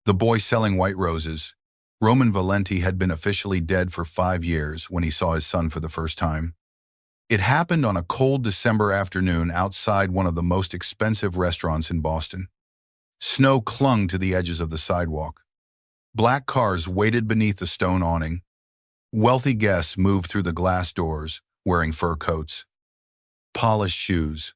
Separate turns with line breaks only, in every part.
The boy selling white roses. Roman Valenti had been officially dead for 5 years when he saw his son for the first time. It happened on a cold December afternoon outside one of the most expensive restaurants in Boston. Snow clung to the edges of the sidewalk. Black cars waited beneath the stone awning. Wealthy guests moved through the glass doors, wearing fur coats, polished shoes,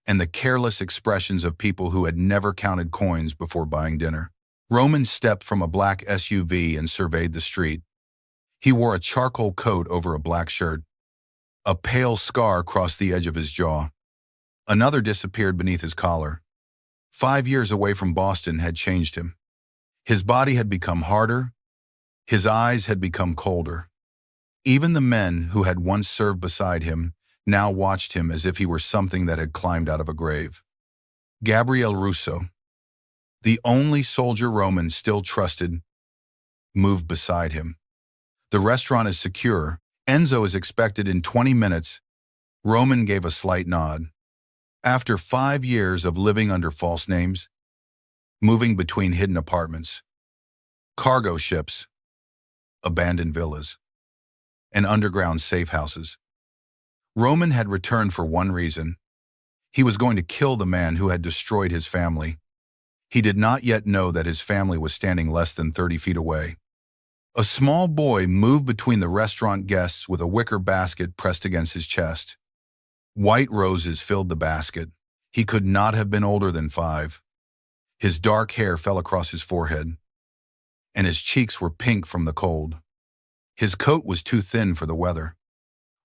and the careless expressions of people who had never counted coins before buying dinner. Roman stepped from a black SUV and surveyed the street. He wore a charcoal coat over a black shirt. A pale scar crossed the edge of his jaw. Another disappeared beneath his collar. 5 years away from Boston had changed him. His body had become harder. His eyes had become colder. Even the men who had once served beside him now watched him as if he were something that had climbed out of a grave. Gabriel Russo, the only soldier Roman still trusted, moved beside him. The restaurant is secure. Enzo is expected in 20 minutes. Roman gave a slight nod. After 5 years of living under false names, moving between hidden apartments, cargo ships, abandoned villas, and underground safe houses, Roman had returned for one reason. He was going to kill the man who had destroyed his family. He did not yet know that his family was standing less than 30 feet away. A small boy moved between the restaurant guests with a wicker basket pressed against his chest. White roses filled the basket. He could not have been older than 5. His dark hair fell across his forehead, and his cheeks were pink from the cold. His coat was too thin for the weather.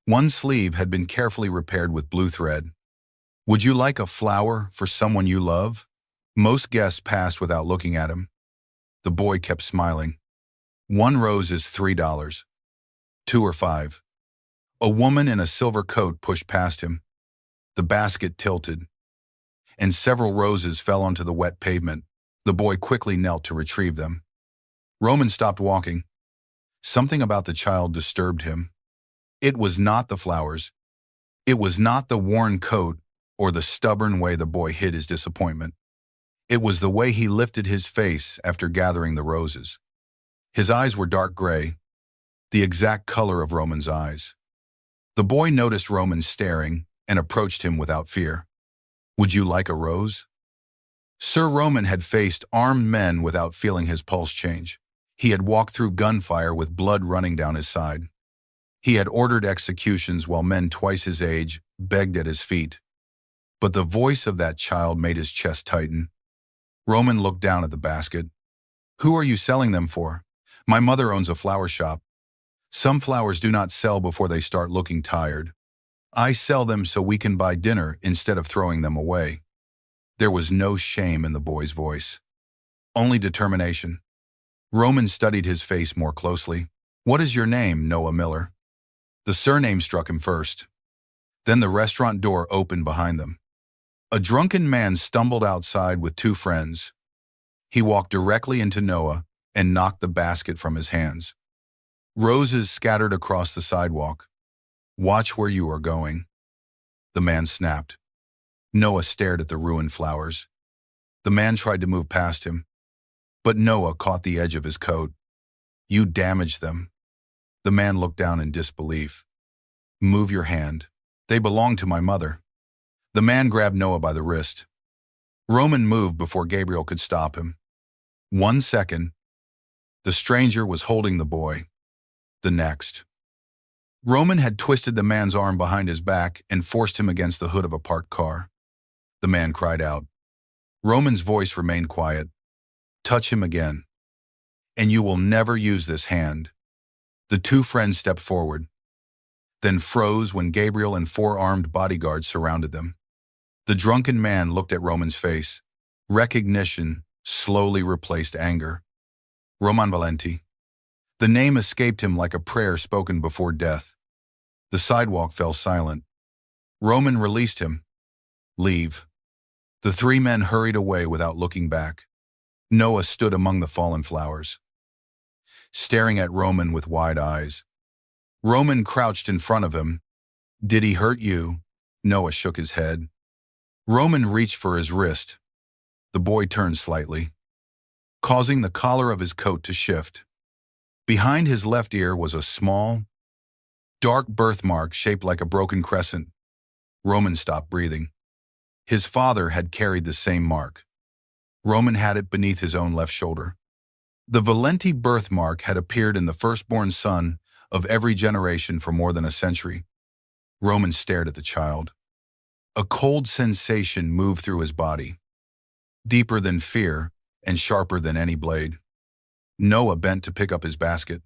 One sleeve had been carefully repaired with blue thread. "Would you like a flower for someone you love?" Most guests passed without looking at him. The boy kept smiling. "1 rose is $3. 2 or 5. A woman in a silver coat pushed past him. The basket tilted, and several roses fell onto the wet pavement. The boy quickly knelt to retrieve them. Roman stopped walking. Something about the child disturbed him. It was not the flowers. It was not the worn coat or the stubborn way the boy hid his disappointment. It was the way he lifted his face after gathering the roses. His eyes were dark gray, the exact color of Roman's eyes. The boy noticed Roman staring and approached him without fear. "Would you like a rose?" Sir Roman had faced armed men without feeling his pulse change. He had walked through gunfire with blood running down his side. He had ordered executions while men twice his age begged at his feet. But the voice of that child made his chest tighten. Roman looked down at the basket. "Who are you selling them for?" "My mother owns a flower shop. Some flowers do not sell before they start looking tired. I sell them so we can buy dinner instead of throwing them away." There was no shame in the boy's voice, only determination. Roman studied his face more closely. "What is your name, Noah Miller?" The surname struck him first. Then the restaurant door opened behind them. A drunken man stumbled outside with 2 friends. He walked directly into Noah and knocked the basket from his hands. Roses scattered across the sidewalk. "Watch where you are going," the man snapped. Noah stared at the ruined flowers. The man tried to move past him, but Noah caught the edge of his coat. "You damaged them." The man looked down in disbelief. "Move your hand. They belong to my mother." The man grabbed Noah by the wrist. Roman moved before Gabriel could stop him. 1 second. The stranger was holding the boy. The next. Roman had twisted the man's arm behind his back and forced him against the hood of a parked car. The man cried out. Roman's voice remained quiet. "Touch him again, and you will never use this hand." The 2 friends stepped forward, then froze when Gabriel and 4 armed bodyguards surrounded them. The drunken man looked at Roman's face. Recognition slowly replaced anger. Roman Valenti. The name escaped him like a prayer spoken before death. The sidewalk fell silent. Roman released him. "Leave." The 3 men hurried away without looking back. Noah stood among the fallen flowers, staring at Roman with wide eyes. Roman crouched in front of him. "Did he hurt you?" Noah shook his head. Roman reached for his wrist. The boy turned slightly. causing the collar of his coat to shift. Behind his left ear was a small, dark birthmark shaped like a broken crescent. Roman stopped breathing. His father had carried the same mark. Roman had it beneath his own left shoulder. The Valenti birthmark had appeared in the firstborn son of every generation for more than a century. Roman stared at the child. A cold sensation moved through his body, deeper than fear and sharper than any blade. Noah bent to pick up his basket.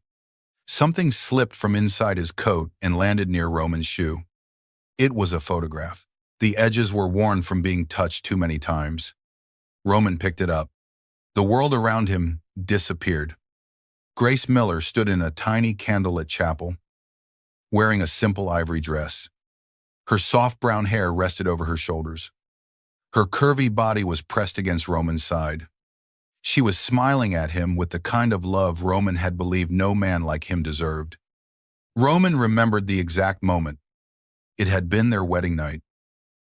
Something slipped from inside his coat and landed near Roman's shoe. It was a photograph. The edges were worn from being touched too many times. Roman picked it up. The world around him disappeared. Grace Miller stood in a tiny candlelit chapel, wearing a simple ivory dress. Her soft brown hair rested over her shoulders. Her curvy body was pressed against Roman's side. She was smiling at him with the kind of love Roman had believed no man like him deserved. Roman remembered the exact moment. It had been their wedding night.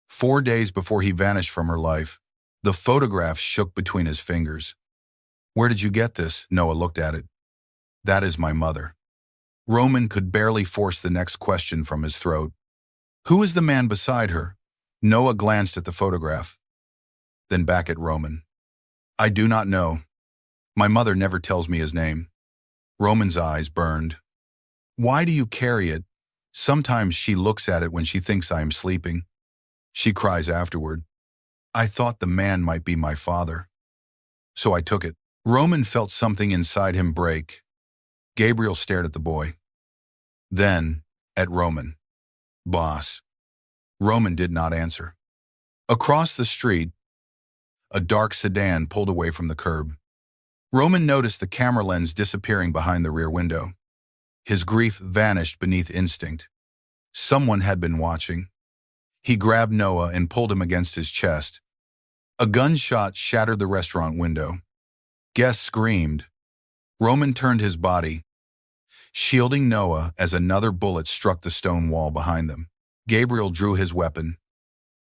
4 days before he vanished from her life, the photograph shook between his fingers. "Where did you get this?" Noah looked at it. "That is my mother." Roman could barely force the next question from his throat. "Who is the man beside her?" Noah glanced at the photograph, then back at Roman. "I do not know. My mother never tells me his name." Roman's eyes burned. "Why do you carry it? Sometimes she looks at it when she thinks I am sleeping. She cries afterward. I thought the man might be my father. So I took it." Roman felt something inside him break. Gabriel stared at the boy. Then, at Roman. "Boss." Roman did not answer. Across the street, a dark sedan pulled away from the curb. Roman noticed the camera lens disappearing behind the rear window. His grief vanished beneath instinct. Someone had been watching. He grabbed Noah and pulled him against his chest. A gunshot shattered the restaurant window. Guests screamed. Roman turned his body, shielding Noah as another bullet struck the stone wall behind them. Gabriel drew his weapon.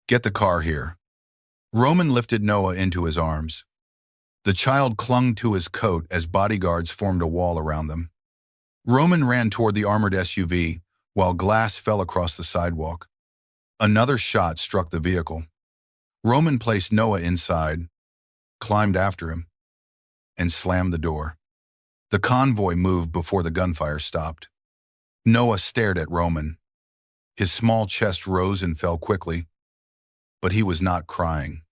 "Get the car here." Roman lifted Noah into his arms. The child clung to his coat as bodyguards formed a wall around them. Roman ran toward the armored SUV, while glass fell across the sidewalk. Another shot struck the vehicle. Roman placed Noah inside, climbed after him, and slammed the door. The convoy moved before the gunfire stopped. Noah stared at Roman. His small chest rose and fell quickly, but he was not crying.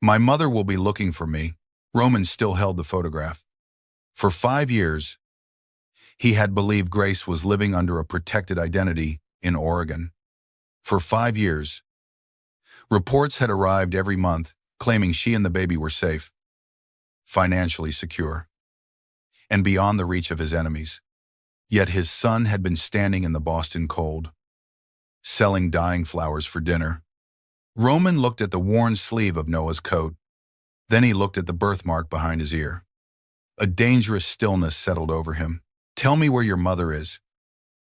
"My mother will be looking for me." Roman still held the photograph. For 5 years, he had believed Grace was living under a protected identity in Oregon. For 5 years, reports had arrived every month claiming she and the baby were safe, financially secure, and beyond the reach of his enemies. Yet his son had been standing in the Boston cold, selling dying flowers for dinner. Roman looked at the worn sleeve of Noah's coat. Then he looked at the birthmark behind his ear. A dangerous stillness settled over him. "Tell me where your mother is."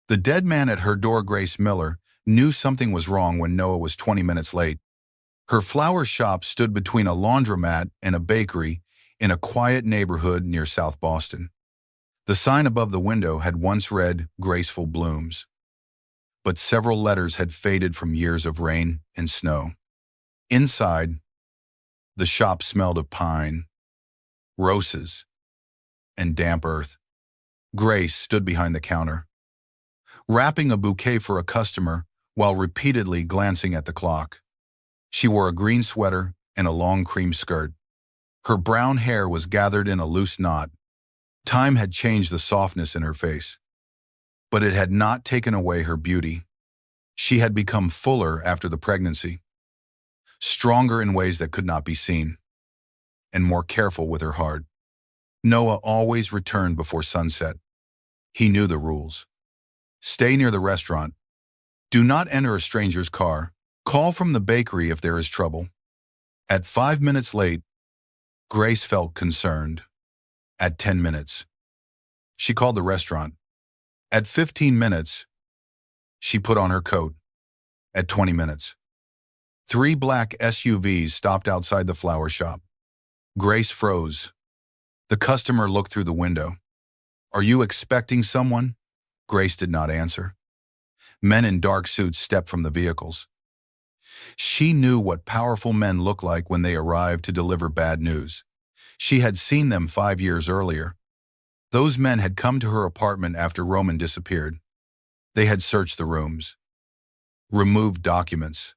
The dead man at her door, Grace Miller, knew something was wrong when Noah was 20 minutes late. Her flower shop stood between a laundromat and a bakery in a quiet neighborhood near South Boston. The sign above the window had once read "Graceful Blooms," but several letters had faded from years of rain and snow. Inside, the shop smelled of pine, roses, and damp earth. Grace stood behind the counter, wrapping a bouquet for a customer while repeatedly glancing at the clock. She wore a green sweater and a long cream skirt. Her brown hair was gathered in a loose knot. Time had changed the softness in her face, but it had not taken away her beauty. She had become fuller after the pregnancy, stronger in ways that could not be seen, and more careful with her heart. Noah always returned before sunset. He knew the rules. Stay near the restaurant. Do not enter a stranger's car. Call from the bakery if there is trouble. At 5 minutes late, Grace felt concerned. At 10 minutes, she called the restaurant. At 15 minutes, she put on her coat. At 20 minutes, 3 black SUVs stopped outside the flower shop. Grace froze. The customer looked through the window. Are you expecting someone? Grace did not answer. Men in dark suits stepped from the vehicles. She knew what powerful men look like when they arrive to deliver bad news. She had seen them 5 years earlier. Those men had come to her apartment after Roman disappeared. They had searched the rooms, removed documents,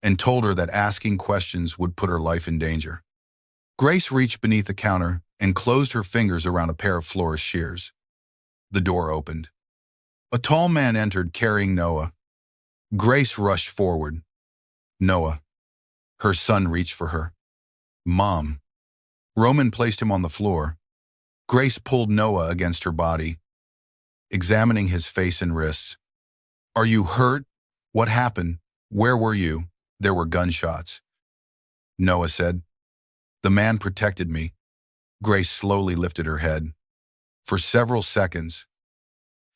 and told her that asking questions would put her life in danger. Grace reached beneath the counter and closed her fingers around a pair of florist shears. The door opened. A tall man entered carrying Noah. Grace rushed forward. Noah. Her son reached for her. Mom. Roman placed him on the floor. Grace pulled Noah against her body, examining his face and wrists. Are you hurt? What happened? Where were you? There were gunshots. Noah said. The man protected me. Grace slowly lifted her head. For several seconds,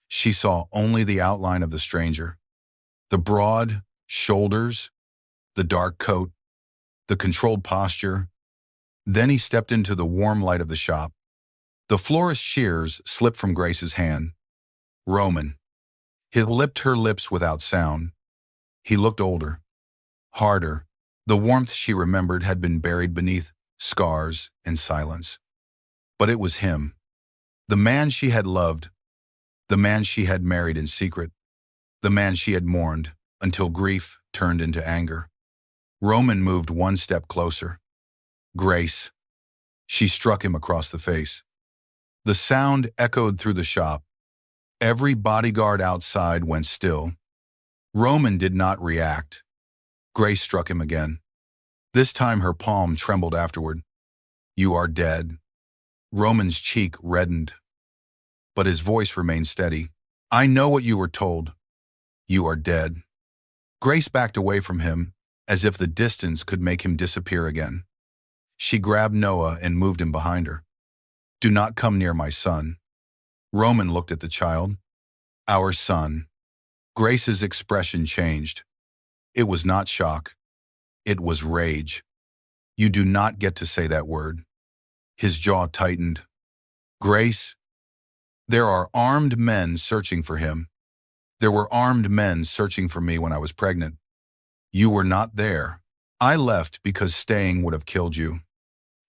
she saw only the outline of the stranger. The broad shoulders, the dark coat, the controlled posture. Then he stepped into the warm light of the shop. The florist's shears slipped from Grace's hand. Roman. He lipped her lips without sound. He looked older, harder. The warmth she remembered had been buried beneath scars and silence. But it was him. The man she had loved. The man she had married in secret. The man she had mourned until grief turned into anger. Roman moved one step closer. Grace. She struck him across the face. The sound echoed through the shop. Every bodyguard outside went still. Roman did not react. Grace struck him again. This time her palm trembled afterward. You are dead. Roman's cheek reddened, but his voice remained steady. I know what you were told. You are dead. Grace backed away from him, as if the distance could make him disappear again. She grabbed Noah and moved him behind her. Do not come near my son. Roman looked at the child. Our son. Grace's expression changed. It was not shock. It was rage. You do not get to say that word. His jaw tightened. Grace, there are armed men searching for him. There were armed men searching for me when I was pregnant. You were not there. I left because staying would have killed you.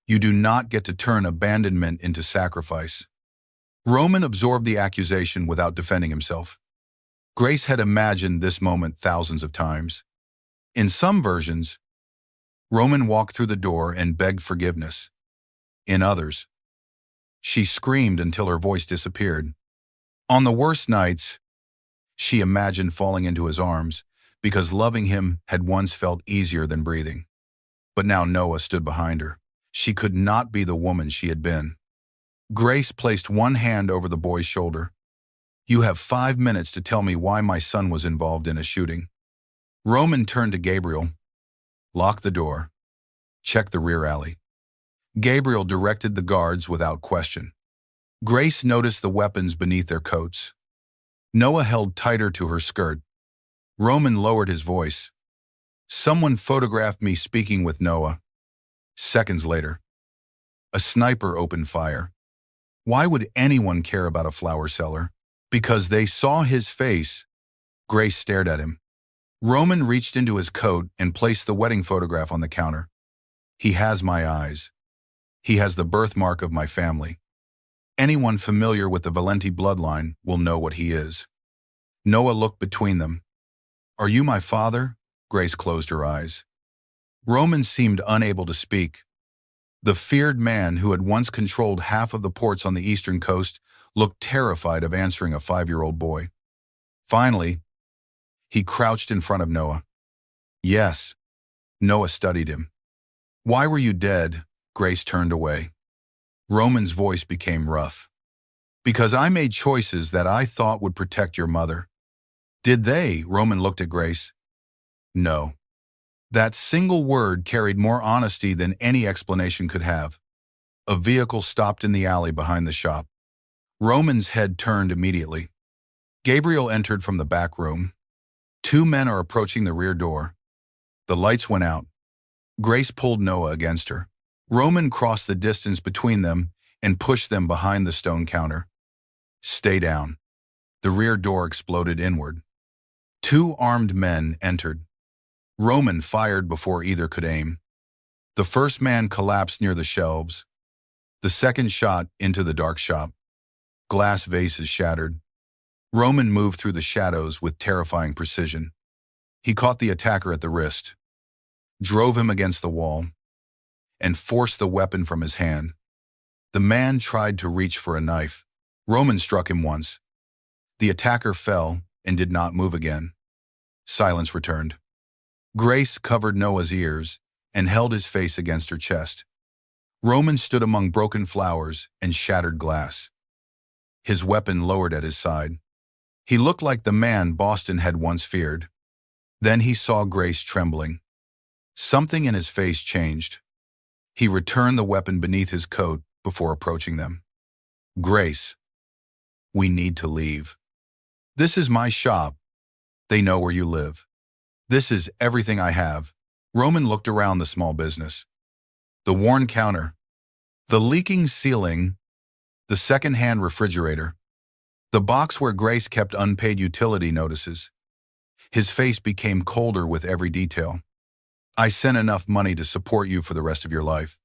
You do not get to turn abandonment into sacrifice. Roman absorbed the accusation without defending himself. Grace had imagined this moment thousands of times. In some versions, Roman walked through the door and begged forgiveness. In others, she screamed until her voice disappeared. On the worst nights, she imagined falling into his arms because loving him had once felt easier than breathing. But now Noah stood behind her. She could not be the woman she had been. Grace placed one hand over the boy's shoulder. You have 5 minutes to tell me why my son was involved in a shooting. Roman turned to Gabriel. Lock the door. Check the rear alley. Gabriel directed the guards without question. Grace noticed the weapons beneath their coats. Noah held tighter to her skirt. Roman lowered his voice. Someone photographed me speaking with Noah. Seconds later, a sniper opened fire. Why would anyone care about a flower seller? Because they saw his face. Grace stared at him. Roman reached into his coat and placed the wedding photograph on the counter. He has my eyes. He has the birthmark of my family. Anyone familiar with the Valenti bloodline will know what he is. Noah looked between them. Are you my father? Grace closed her eyes. Roman seemed unable to speak. The feared man who had once controlled half of the ports on the eastern coast looked terrified of answering a 5-year-old boy. Finally, he crouched in front of Noah. Yes. Noah studied him. Why were you dead? Grace turned away. Roman's voice became rough. Because I made choices that I thought would protect your mother. Did they? Roman looked at Grace. No. That single word carried more honesty than any explanation could have. A vehicle stopped in the alley behind the shop. Roman's head turned immediately. Gabriel entered from the back room. 2 men are approaching the rear door. The lights went out. Grace pulled Noah against her. Roman crossed the distance between them and pushed them behind the stone counter. Stay down. The rear door exploded inward. Two armed men entered. Roman fired before either could aim. The first man collapsed near the shelves. The second shot into the dark shop. Glass vases shattered. Roman moved through the shadows with terrifying precision. He caught the attacker at the wrist, drove him against the wall, and forced the weapon from his hand. The man tried to reach for a knife. Roman struck him once. The attacker fell and did not move again. Silence returned. Grace covered Noah's ears and held his face against her chest. Roman stood among broken flowers and shattered glass. His weapon lowered at his side. He looked like the man Boston had once feared. Then he saw Grace trembling. Something in his face changed. He returned the weapon beneath his coat before approaching them. Grace, we need to leave. This is my shop. They know where you live. This is everything I have. Roman looked around the small business. The worn counter, the leaking ceiling, the second-hand refrigerator, the box where Grace kept unpaid utility notices. His face became colder with every detail. I sent enough money to support you for the rest of your life.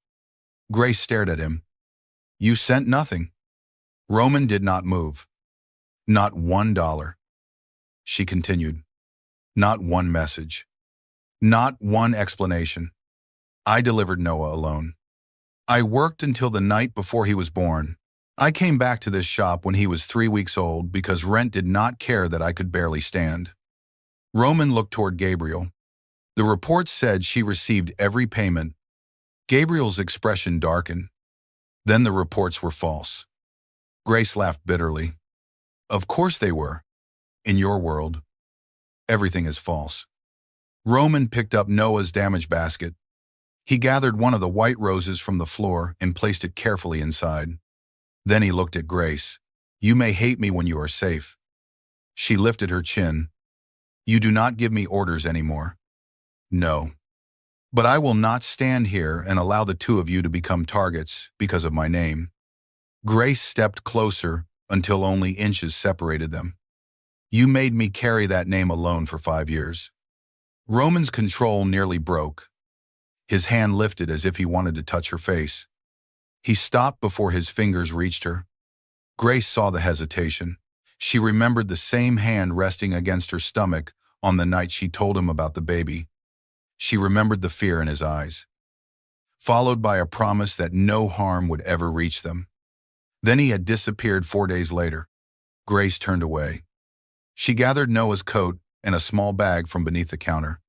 Grace stared at him. You sent nothing. Roman did not move. Not $1. She continued. Not one message. Not one explanation. I delivered Noah alone. I worked until the night before he was born. I came back to this shop when he was 3 weeks old because rent did not care that I could barely stand. Roman looked toward Gabriel. The report said she received every payment. Gabriel's expression darkened. Then the reports were false. Grace laughed bitterly. Of course they were. In your world, everything is false. Roman picked up Noah's damaged basket. He gathered one of the white roses from the floor and placed it carefully inside. Then he looked at Grace. You may hate me when you are safe. She lifted her chin. You do not give me orders anymore. No. But I will not stand here and allow the two of you to become targets because of my name. Grace stepped closer until only inches separated them. You made me carry that name alone for 5 years. Roman's control nearly broke. His hand lifted as if he wanted to touch her face. He stopped before his fingers reached her. Grace saw the hesitation. She remembered the same hand resting against her stomach on the night she told him about the baby. She remembered the fear in his eyes, followed by a promise that no harm would ever reach them. Then he had disappeared 4 days later. Grace turned away. She gathered Noah's coat and a small bag from beneath the counter.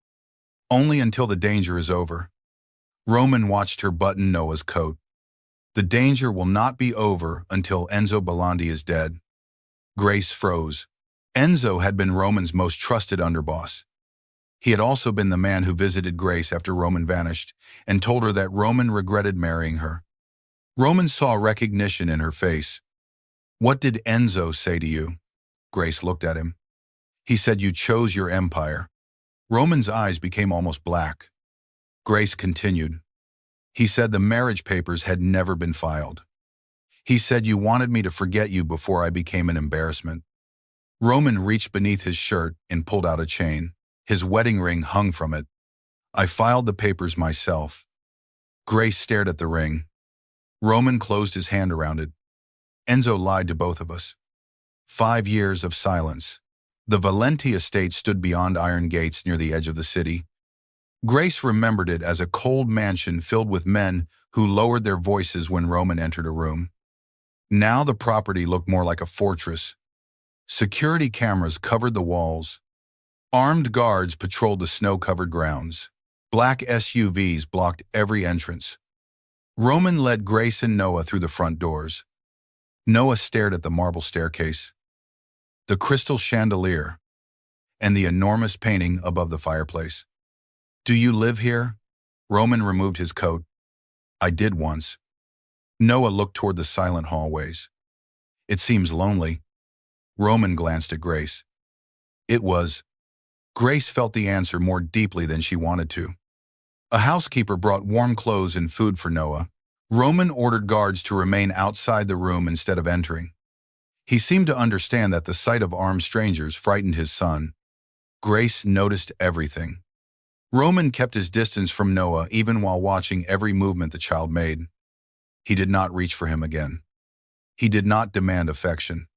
Only until the danger is over. Roman watched her button Noah's coat. The danger will not be over until Enzo Belandi is dead. Grace froze. Enzo had been Roman's most trusted underboss. He had also been the man who visited Grace after Roman vanished and told her that Roman regretted marrying her. Roman saw recognition in her face. What did Enzo say to you? Grace looked at him. He said you chose your empire. Roman's eyes became almost black. Grace continued. He said the marriage papers had never been filed. He said you wanted me to forget you before I became an embarrassment. Roman reached beneath his shirt and pulled out a chain. His wedding ring hung from it. I filed the papers myself. Grace stared at the ring. Roman closed his hand around it. Enzo lied to both of us. 5 years of silence. The Valenti estate stood beyond iron gates near the edge of the city. Grace remembered it as a cold mansion filled with men who lowered their voices when Roman entered a room. Now the property looked more like a fortress. Security cameras covered the walls. Armed guards patrolled the snow-covered grounds. Black SUVs blocked every entrance. Roman led Grace and Noah through the front doors. Noah stared at the marble staircase, the crystal chandelier, and the enormous painting above the fireplace. Do you live here? Roman removed his coat. I did once. Noah looked toward the silent hallways. It seems lonely. Roman glanced at Grace. It was. Grace felt the answer more deeply than she wanted to. A housekeeper brought warm clothes and food for Noah. Roman ordered guards to remain outside the room instead of entering. He seemed to understand that the sight of armed strangers frightened his son. Grace noticed everything. Roman kept his distance from Noah even while watching every movement the child made. He did not reach for him again. He did not demand affection.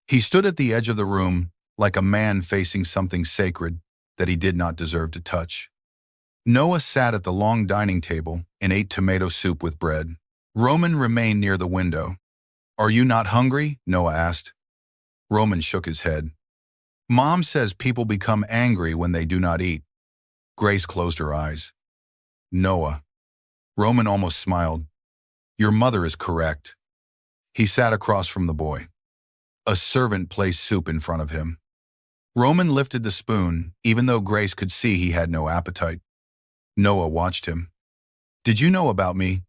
He stood at the edge of the room like a man facing something sacred that he did not deserve to touch. Noah sat at the long dining table and ate tomato soup with bread. Roman remained near the window. "Are you not hungry?" Noah asked. Roman shook his head. "Mom says people become angry when they do not eat." Grace closed her eyes. "Noah." Roman almost smiled. "Your mother is correct." He sat across from the boy. A servant placed soup in front of him. Roman lifted the spoon, even though Grace could see he had no appetite. Noah watched him. "Did you know about me?"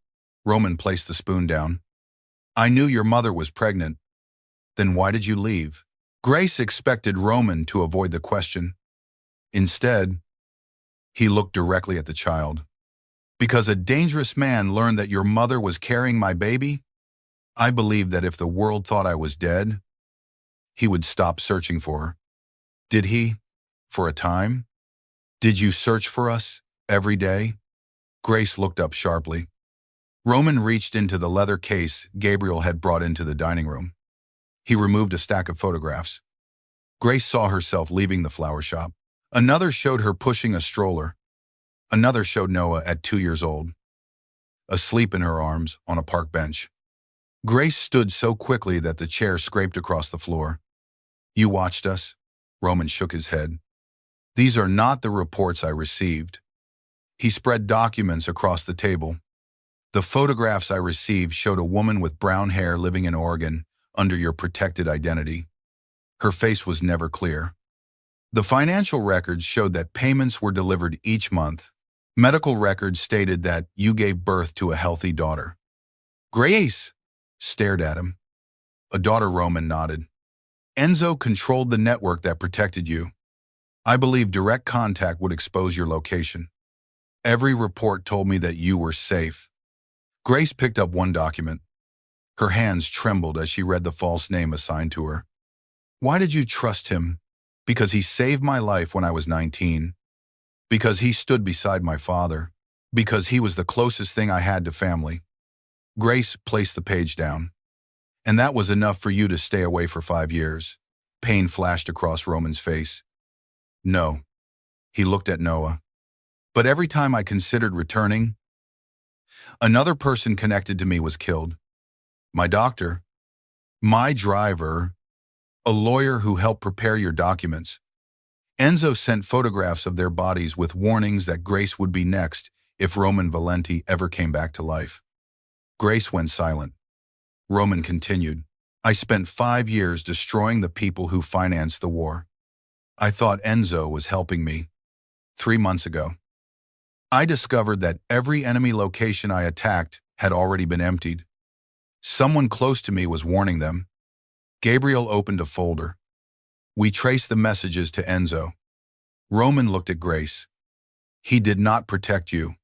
Roman placed the spoon down. "I knew your mother was pregnant." "Then why did you leave?" Grace expected Roman to avoid the question. Instead, he looked directly at the child. "Because a dangerous man learned that your mother was carrying my baby? I believed that if the world thought I was dead, he would stop searching for her." "Did he? For a time? Did you search for us every day?" Grace looked up sharply. Roman reached into the leather case Gabriel had brought into the dining room. He removed a stack of photographs. Grace saw herself leaving the flower shop. Another showed her pushing a stroller. Another showed Noah at 2 years old, asleep in her arms on a park bench. Grace stood so quickly that the chair scraped across the floor. "You watched us?" Roman shook his head. "These are not the reports I received." He spread documents across the table. "The photographs I received showed a woman with brown hair living in Oregon under your protected identity. Her face was never clear. The financial records showed that payments were delivered each month. Medical records stated that you gave birth to a healthy daughter." Grace stared at him. "A daughter," Roman nodded. "Enzo controlled the network that protected you. I believe direct contact would expose your location. Every report told me that you were safe." Grace picked up one document. Her hands trembled as she read the false name assigned to her. "Why did you trust him?" "Because he saved my life when I was 19. Because he stood beside my father. Because he was the closest thing I had to family." Grace placed the page down. "And that was enough for you to stay away for 5 years. Pain flashed across Roman's face. "No." He looked at Noah. "But every time I considered returning, another person connected to me was killed. My doctor, my driver, a lawyer who helped prepare your documents. Enzo sent photographs of their bodies with warnings that Grace would be next if Roman Valenti ever came back to life." Grace went silent. Roman continued, "I spent 5 years destroying the people who financed the war. I thought Enzo was helping me. 3 months ago, I discovered that every enemy location I attacked had already been emptied. Someone close to me was warning them." Gabriel opened a folder. "We traced the messages to Enzo." Roman looked at Grace. "He did not protect you.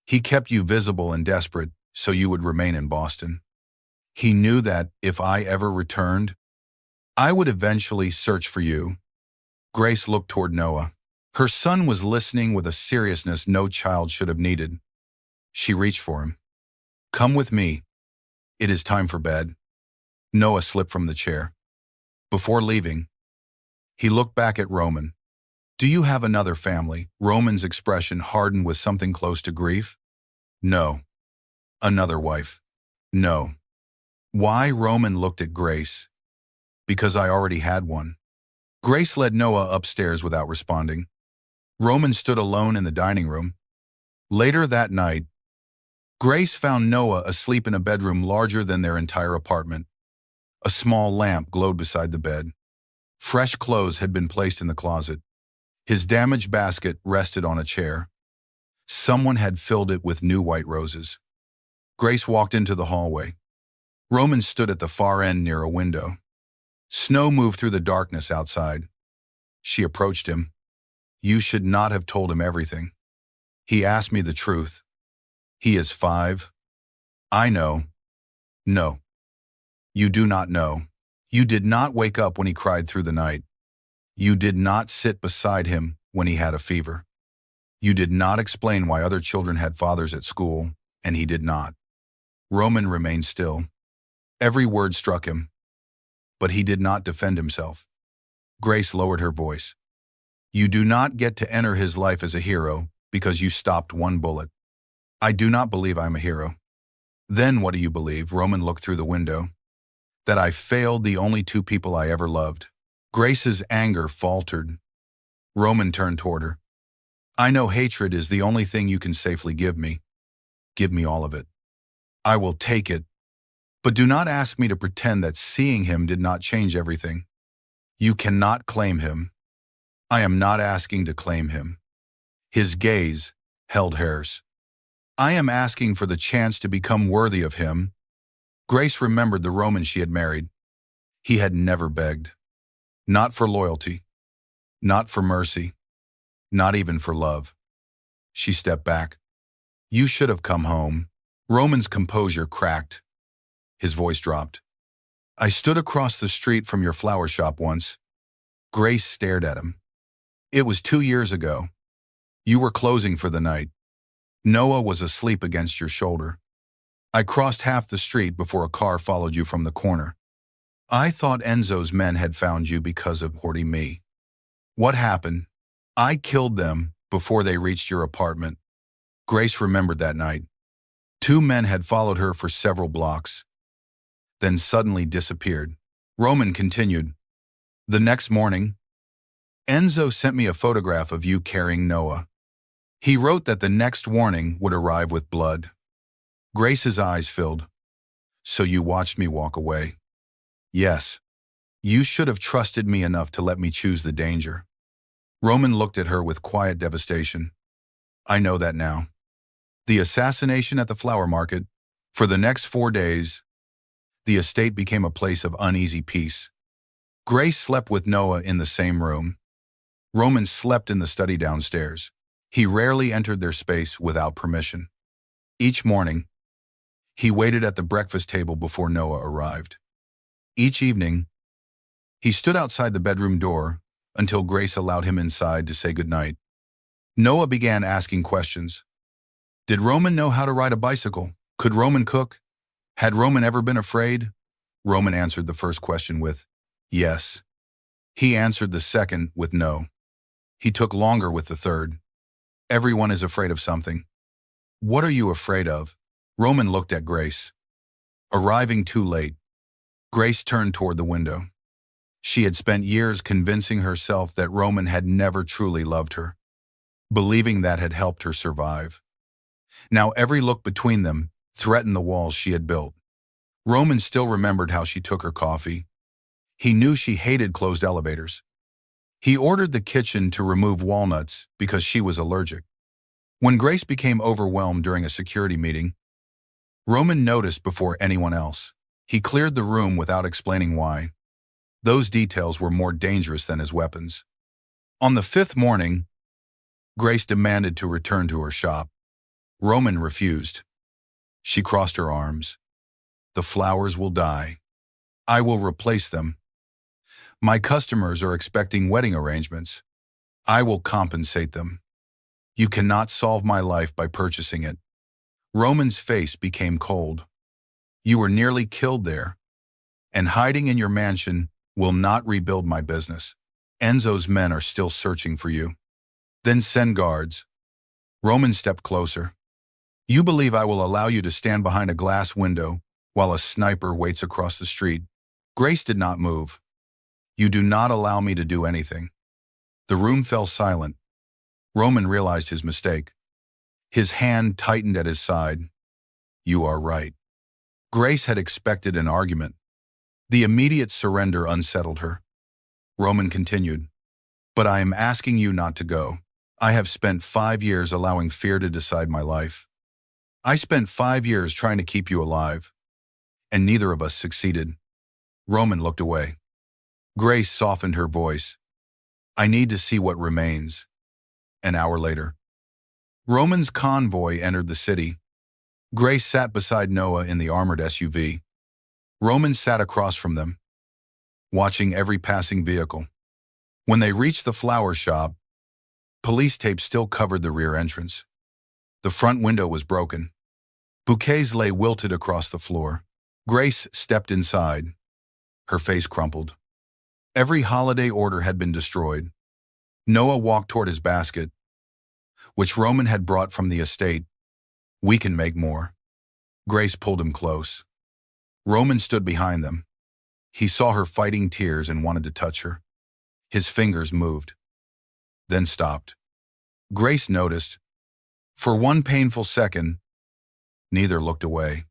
He kept you visible and desperate so you would remain in Boston. He knew that if I ever returned, I would eventually search for you." Grace looked toward Noah. Her son was listening with a seriousness no child should have needed. She reached for him. "Come with me. It is time for bed." Noah slipped from the chair. Before leaving, he looked back at Roman. "Do you have another family?" Roman's expression hardened with something close to grief. "No." "Another wife?" "No." "Why?" Roman looked at Grace. "Because I already had one." Grace led Noah upstairs without responding. Roman stood alone in the dining room. Later that night, Grace found Noah asleep in a bedroom larger than their entire apartment. A small lamp glowed beside the bed. Fresh clothes had been placed in the closet. His damaged basket rested on a chair. Someone had filled it with new white roses. Grace walked into the hallway. Roman stood at the far end near a window. Snow moved through the darkness outside. She approached him. "You should not have told him everything. He asked me the truth. He is 5. I know. No. You do not know. You did not wake up when he cried through the night. You did not sit beside him when he had a fever. You did not explain why other children had fathers at school, and he did not. Roman remained still. Every word struck him, but he did not defend himself. Grace lowered her voice. You do not get to enter his life as a hero because you stopped one bullet. I do not believe I'm a hero. Then what do you believe? Roman looked through the window. That I failed the only two people I ever loved. Grace's anger faltered. Roman turned toward her. I know hatred is the only thing you can safely give me. Give me all of it. I will take it. But do not ask me to pretend that seeing him did not change everything. You cannot claim him. I am not asking to claim him. His gaze held hers. I am asking for the chance to become worthy of him. Grace remembered the Roman she had married. He had never begged. Not for loyalty. Not for mercy. Not even for love. She stepped back. You should have come home. Roman's composure cracked. His voice dropped. I stood across the street from your flower shop once. Grace stared at him. It was 2 years ago. You were closing for the night. Noah was asleep against your shoulder. I crossed half the street before a car followed you from the corner. I thought Enzo's men had found you because of hoarding me. What happened? I killed them before they reached your apartment. Grace remembered that night. 2 men had followed her for several blocks, then suddenly disappeared. Roman continued. The next morning, Enzo sent me a photograph of you carrying Noah. He wrote that the next warning would arrive with blood. Grace's eyes filled. So you watched me walk away. Yes. You should have trusted me enough to let me choose the danger. Roman looked at her with quiet devastation. I know that now. The assassination at the flower market. For the next 4 days, the estate became a place of uneasy peace. Grace slept with Noah in the same room. Roman slept in the study downstairs. He rarely entered their space without permission. Each morning, he waited at the breakfast table before Noah arrived. Each evening, he stood outside the bedroom door until Grace allowed him inside to say goodnight. Noah began asking questions. Did Roman know how to ride a bicycle? Could Roman cook? Had Roman ever been afraid? Roman answered the first question with yes. He answered the second with no. He took longer with the third. Everyone is afraid of something. What are you afraid of? Roman looked at Grace. Arriving too late. Grace turned toward the window. She had spent years convincing herself that Roman had never truly loved her. Believing that had helped her survive. Now every look between them threatened the walls she had built. Roman still remembered how she took her coffee. He knew she hated closed elevators. He ordered the kitchen to remove walnuts because she was allergic. When Grace became overwhelmed during a security meeting, Roman noticed before anyone else. He cleared the room without explaining why. Those details were more dangerous than his weapons. On the 5th morning, Grace demanded to return to her shop. Roman refused. She crossed her arms. The flowers will die. I will replace them. My customers are expecting wedding arrangements. I will compensate them. You cannot solve my life by purchasing it. Roman's face became cold. You were nearly killed there, and hiding in your mansion will not rebuild my business. Enzo's men are still searching for you. Then send guards. Roman stepped closer. You believe I will allow you to stand behind a glass window while a sniper waits across the street? Grace did not move. You do not allow me to do anything. The room fell silent. Roman realized his mistake. His hand tightened at his side. You are right. Grace had expected an argument. The immediate surrender unsettled her. Roman continued. But I am asking you not to go. I have spent 5 years allowing fear to decide my life. I spent 5 years trying to keep you alive, and neither of us succeeded. Roman looked away. Grace softened her voice. I need to see what remains. An hour later, Roman's convoy entered the city. Grace sat beside Noah in the armored SUV. Roman sat across from them, watching every passing vehicle. When they reached the flower shop, police tape still covered the rear entrance. The front window was broken. Bouquets lay wilted across the floor. Grace stepped inside, her face crumpled. Every holiday order had been destroyed. Noah walked toward his basket, which Roman had brought from the estate. "We can make more." Grace pulled him close. Roman stood behind them. He saw her fighting tears and wanted to touch her. His fingers moved, then stopped. Grace noticed. For one painful second, neither looked away.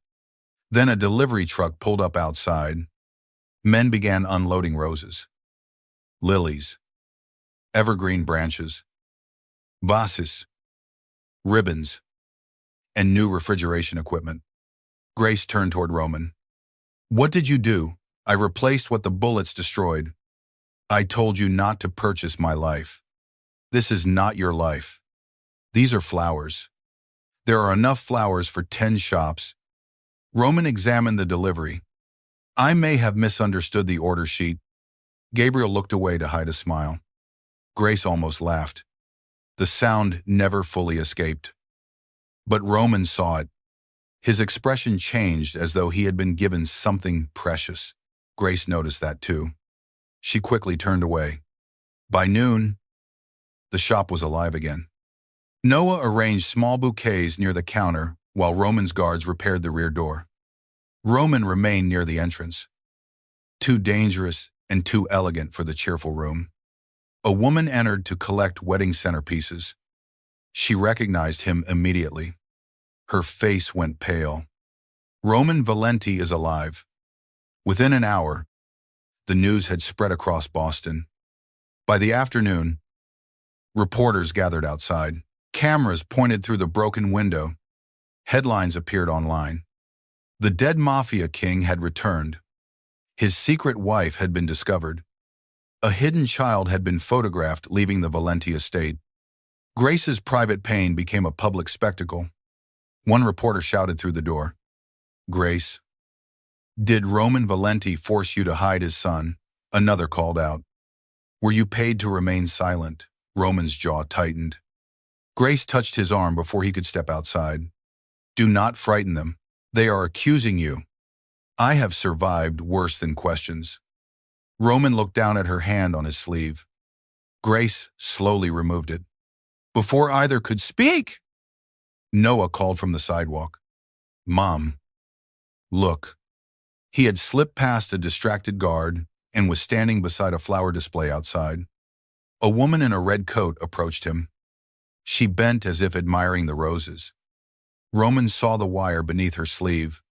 Then a delivery truck pulled up outside. Men began unloading roses, lilies, evergreen branches, vases, ribbons, and new refrigeration equipment. Grace turned toward Roman. "What did you do?" "I replaced what the bullets destroyed. I told you not to purchase my life. This is not your life. These are flowers. There are enough flowers for 10 shops." Roman examined the delivery. "I may have misunderstood the order sheet." Gabriel looked away to hide a smile. Grace almost laughed. The sound never fully escaped. But Roman saw it. His expression changed as though he had been given something precious. Grace noticed that too. She quickly turned away. By noon, the shop was alive again. Noah arranged small bouquets near the counter while Roman's guards repaired the rear door. Roman remained near the entrance, too dangerous and too elegant for the cheerful room. A woman entered to collect wedding centerpieces. She recognized him immediately. Her face went pale. "Roman Valenti is alive." Within an hour, the news had spread across Boston. By the afternoon, reporters gathered outside. Cameras pointed through the broken window. Headlines appeared online. The dead Mafia king had returned. His secret wife had been discovered. A hidden child had been photographed leaving the Valenti estate. Grace's private pain became a public spectacle. One reporter shouted through the door, "Grace, did Roman Valenti force you to hide his son?" Another called out, "Were you paid to remain silent?" Roman's jaw tightened. Grace touched his arm before he could step outside. "Do not frighten them. They are accusing you. I have survived worse than questions." Roman looked down at her hand on his sleeve. Grace slowly removed it. Before either could speak, Noah called from the sidewalk, "Mom, look." He had slipped past a distracted guard and was standing beside a flower display outside. A woman in a red coat approached him. She bent as if admiring the roses. Roman saw the wire beneath her sleeve.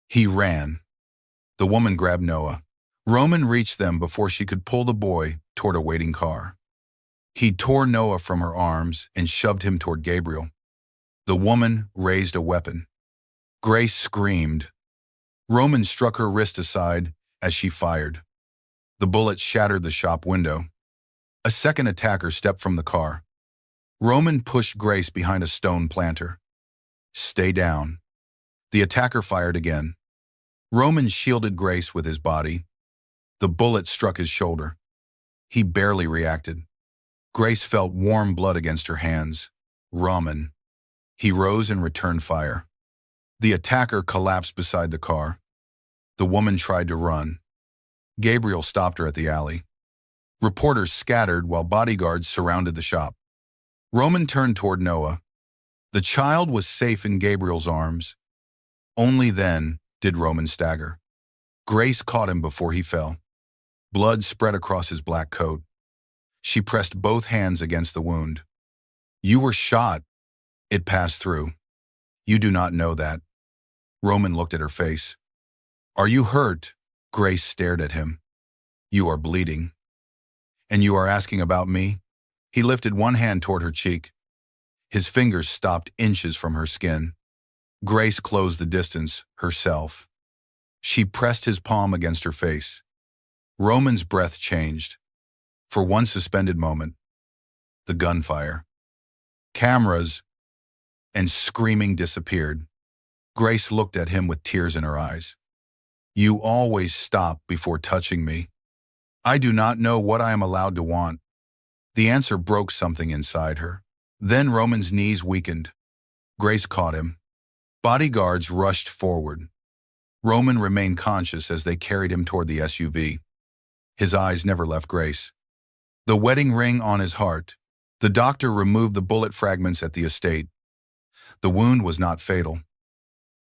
He ran. The woman grabbed Noah. Roman reached them before she could pull the boy toward a waiting car. He tore Noah from her arms and shoved him toward Gabriel. The woman raised a weapon. Grace screamed. Roman struck her wrist aside as she fired. The bullet shattered the shop window. A second attacker stepped from the car. Roman pushed Grace behind a stone planter. "Stay down." The attacker fired again. Roman shielded Grace with his body. The bullet struck his shoulder. He barely reacted. Grace felt warm blood against her hands. "Roman." He rose and returned fire. The attacker collapsed beside the car. The woman tried to run. Gabriel stopped her at the alley. Reporters scattered while bodyguards surrounded the shop. Roman turned toward Noah. The child was safe in Gabriel's arms. Only then did Roman stagger. Grace caught him before he fell. Blood spread across his black coat. She pressed both hands against the wound. "You were shot." "It passed through." "You do not know that." Roman looked at her face. "Are you hurt?" Grace stared at him. "You are bleeding." "And you are asking about me?" He lifted one hand toward her cheek. His fingers stopped inches from her skin. Grace closed the distance herself. She pressed his palm against her face. Roman's breath changed. For one suspended moment, the gunfire, cameras, and screaming disappeared. Grace looked at him with tears in her eyes. You always stop before touching me. I do not know what I am allowed to want. The answer broke something inside her. Then Roman's knees weakened. Grace caught him. Bodyguards rushed forward. Roman remained conscious as they carried him toward the SUV. His eyes never left Grace. The wedding ring on his heart. The doctor removed the bullet fragments at the estate. The wound was not fatal.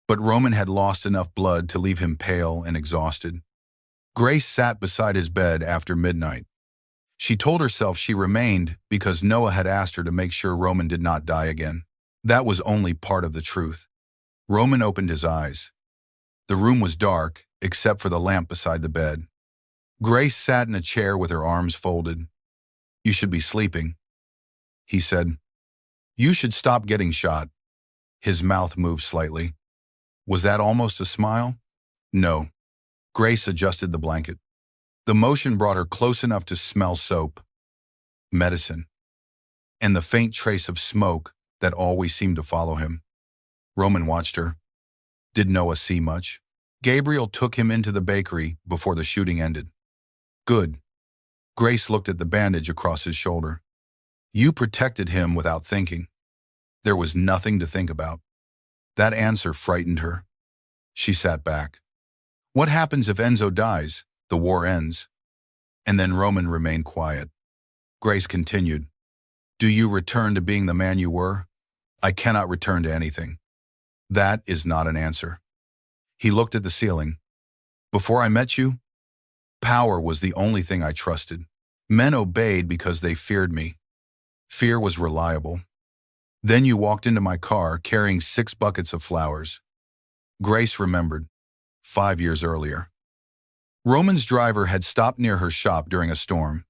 But Roman had lost enough blood to leave him pale and exhausted. Grace sat beside his bed after midnight. She told herself she remained because Noah had asked her to make sure Roman did not die again. That was only part of the truth. Roman opened his eyes. The room was dark, except for the lamp beside the bed. Grace sat in a chair with her arms folded. You should be sleeping, he said. You should stop getting shot. His mouth moved slightly. Was that almost a smile? No. Grace adjusted the blanket. The motion brought her close enough to smell soap, medicine, and the faint trace of smoke that always seemed to follow him. Roman watched her. Did Noah see much? Gabriel took him into the bakery before the shooting ended. Good. Grace looked at the bandage across his shoulder. You protected him without thinking. There was nothing to think about. That answer frightened her. She sat back. What happens if Enzo dies? The war ends. And then Roman remained quiet. Grace continued. Do you return to being the man you were? I cannot return to anything. That is not an answer. He looked at the ceiling. Before I met you, power was the only thing I trusted. Men obeyed because they feared me. Fear was reliable. Then you walked into my car carrying 6 buckets of flowers. Grace remembered. 5 years earlier. Roman's driver had stopped near her shop during a storm.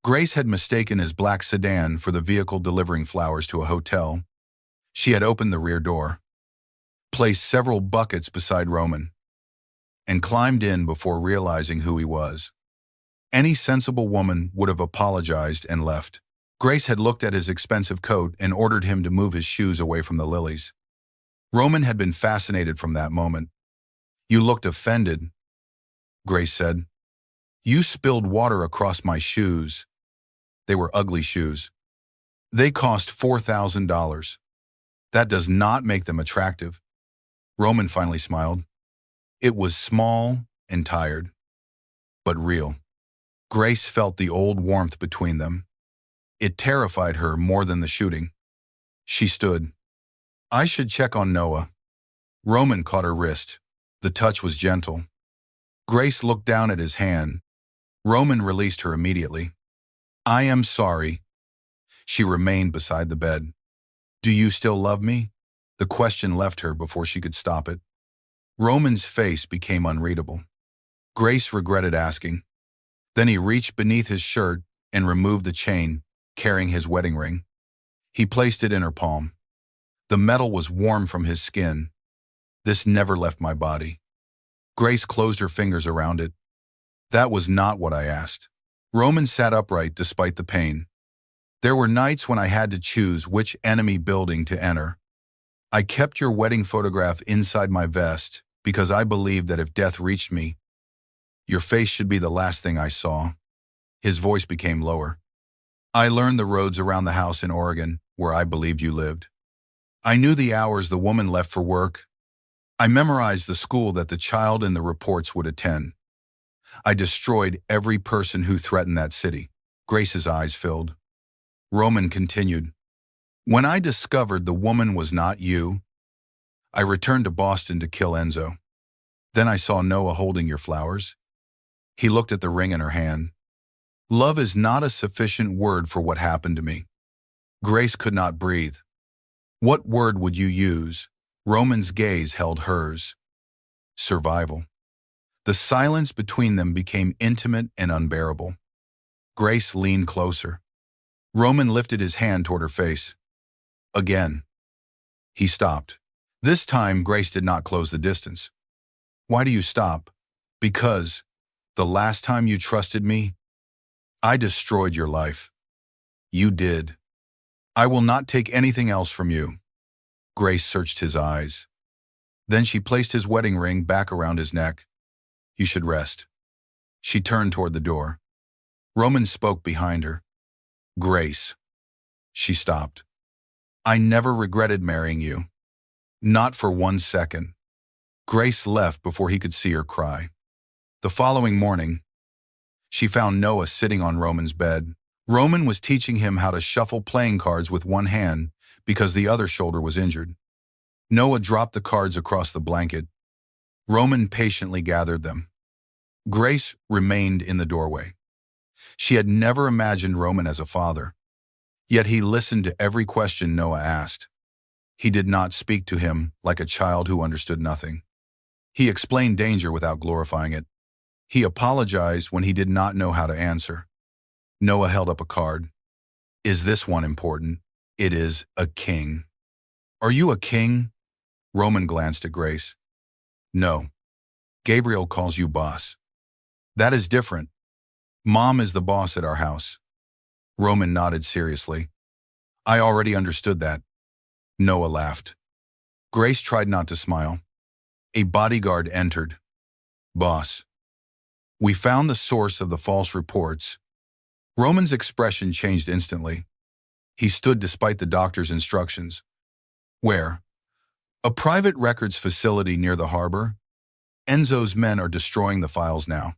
Grace had mistaken his black sedan for the vehicle delivering flowers to a hotel. She had opened the rear door, placed several buckets beside Roman, and climbed in before realizing who he was. Any sensible woman would have apologized and left. Grace had looked at his expensive coat and ordered him to move his shoes away from the lilies. Roman had been fascinated from that moment. You looked offended, Grace said. You spilled water across my shoes. They were ugly shoes. They cost $4,000. That does not make them attractive. Roman finally smiled. It was small and tired, but real. Grace felt the old warmth between them. It terrified her more than the shooting. She stood. I should check on Noah. Roman caught her wrist. The touch was gentle. Grace looked down at his hand. Roman released her immediately. I am sorry. She remained beside the bed. Do you still love me? The question left her before she could stop it. Roman's face became unreadable. Grace regretted asking. Then he reached beneath his shirt and removed the chain, carrying his wedding ring. He placed it in her palm. The metal was warm from his skin. This never left my body. Grace closed her fingers around it. That was not what I asked. Roman sat upright despite the pain. There were nights when I had to choose which enemy building to enter. I kept your wedding photograph inside my vest because I believed that if death reached me, your face should be the last thing I saw. His voice became lower. I learned the roads around the house in Oregon, where I believed you lived. I knew the hours the woman left for work. I memorized the school that the child in the reports would attend. I destroyed every person who threatened that city. Grace's eyes filled. Roman continued. When I discovered the woman was not you, I returned to Boston to kill Enzo. Then I saw Noah holding your flowers. He looked at the ring in her hand. Love is not a sufficient word for what happened to me. Grace could not breathe. What word would you use? Roman's gaze held hers. Survival. The silence between them became intimate and unbearable. Grace leaned closer. Roman lifted his hand toward her face. Again. He stopped. This time, Grace did not close the distance. Why do you stop? Because the last time you trusted me, I destroyed your life. You did. I will not take anything else from you. Grace searched his eyes. Then she placed his wedding ring back around his neck. You should rest. She turned toward the door. Roman spoke behind her. Grace. She stopped. I never regretted marrying you. Not for 1 second. Grace left before he could see her cry. The following morning, she found Noah sitting on Roman's bed. Roman was teaching him how to shuffle playing cards with one hand because the other shoulder was injured. Noah dropped the cards across the blanket. Roman patiently gathered them. Grace remained in the doorway. She had never imagined Roman as a father. Yet he listened to every question Noah asked. He did not speak to him like a child who understood nothing. He explained danger without glorifying it. He apologized when he did not know how to answer. Noah held up a card. Is this one important? It is a king. Are you a king? Roman glanced at Grace. No. Gabriel calls you boss. That is different. Mom is the boss at our house. Roman nodded seriously. I already understood that. Noah laughed. Grace tried not to smile. A bodyguard entered. Boss. We found the source of the false reports. Roman's expression changed instantly. He stood despite the doctor's instructions. Where? A private records facility near the harbor. Enzo's men are destroying the files now.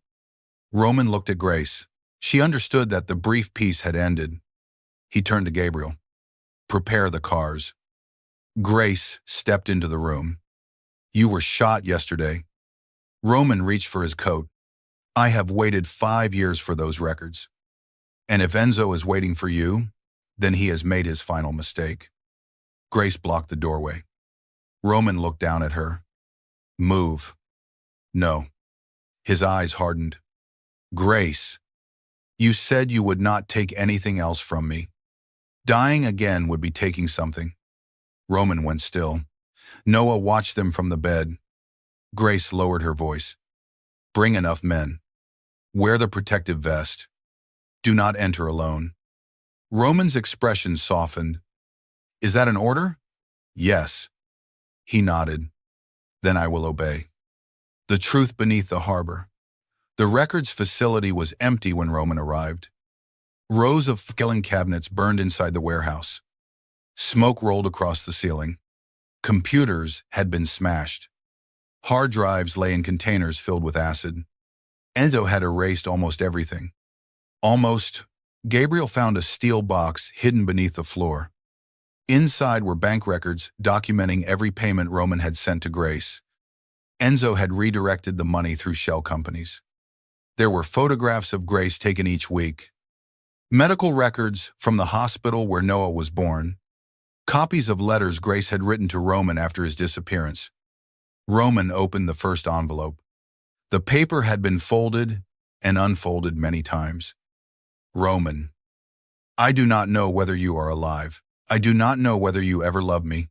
Roman looked at Grace. She understood that the brief peace had ended. He turned to Gabriel. Prepare the cars. Grace stepped into the room. You were shot yesterday. Roman reached for his coat. I have waited 5 years for those records. And if Enzo is waiting for you, then he has made his final mistake. Grace blocked the doorway. Roman looked down at her. Move. No. His eyes hardened. Grace, you said you would not take anything else from me. Dying again would be taking something. Roman went still. Noah watched them from the bed. Grace lowered her voice. Bring enough men. Wear the protective vest. Do not enter alone. Roman's expression softened. Is that an order? Yes. He nodded. Then I will obey. The truth beneath the harbor. The records facility was empty when Roman arrived. Rows of filing cabinets burned inside the warehouse. Smoke rolled across the ceiling. Computers had been smashed. Hard drives lay in containers filled with acid. Enzo had erased almost everything. Almost. Gabriel found a steel box hidden beneath the floor. Inside were bank records documenting every payment Roman had sent to Grace. Enzo had redirected the money through shell companies. There were photographs of Grace taken each week. Medical records from the hospital where Noah was born. Copies of letters Grace had written to Roman after his disappearance. Roman opened the first envelope. The paper had been folded and unfolded many times. Roman, I do not know whether you are alive. I do not know whether you ever loved me.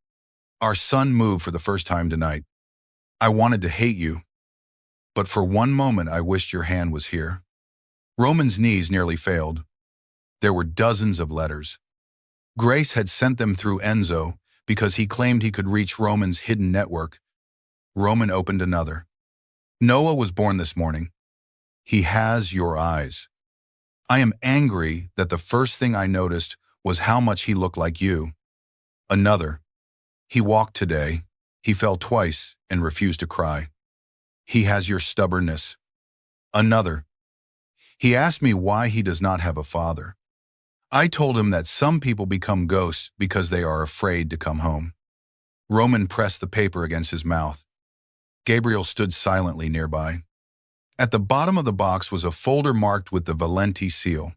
Our son moved for the first time tonight. I wanted to hate you. But for one moment I wished your hand was here. Roman's knees nearly failed. There were dozens of letters. Grace had sent them through Enzo because he claimed he could reach Roman's hidden network. Roman opened another. Noah was born this morning. He has your eyes. I am angry that the first thing I noticed was how much he looked like you. Another. He walked today. He fell twice and refused to cry. He has your stubbornness. Another. He asked me why he does not have a father. I told him that some people become ghosts because they are afraid to come home. Roman pressed the paper against his mouth. Gabriel stood silently nearby. At the bottom of the box was a folder marked with the Valenti seal.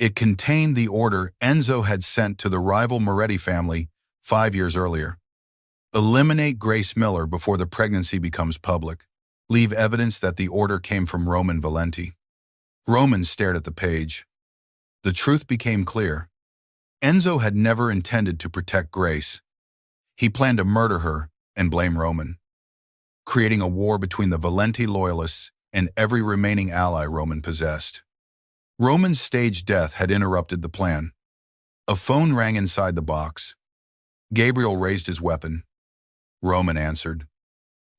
It contained the order Enzo had sent to the rival Moretti family 5 years earlier. Eliminate Grace Miller before the pregnancy becomes public. Leave evidence that the order came from Roman Valenti. Roman stared at the page. The truth became clear. Enzo had never intended to protect Grace. He planned to murder her and blame Roman, creating a war between the Valenti loyalists and every remaining ally Roman possessed. Roman's staged death had interrupted the plan. A phone rang inside the box. Gabriel raised his weapon. Roman answered.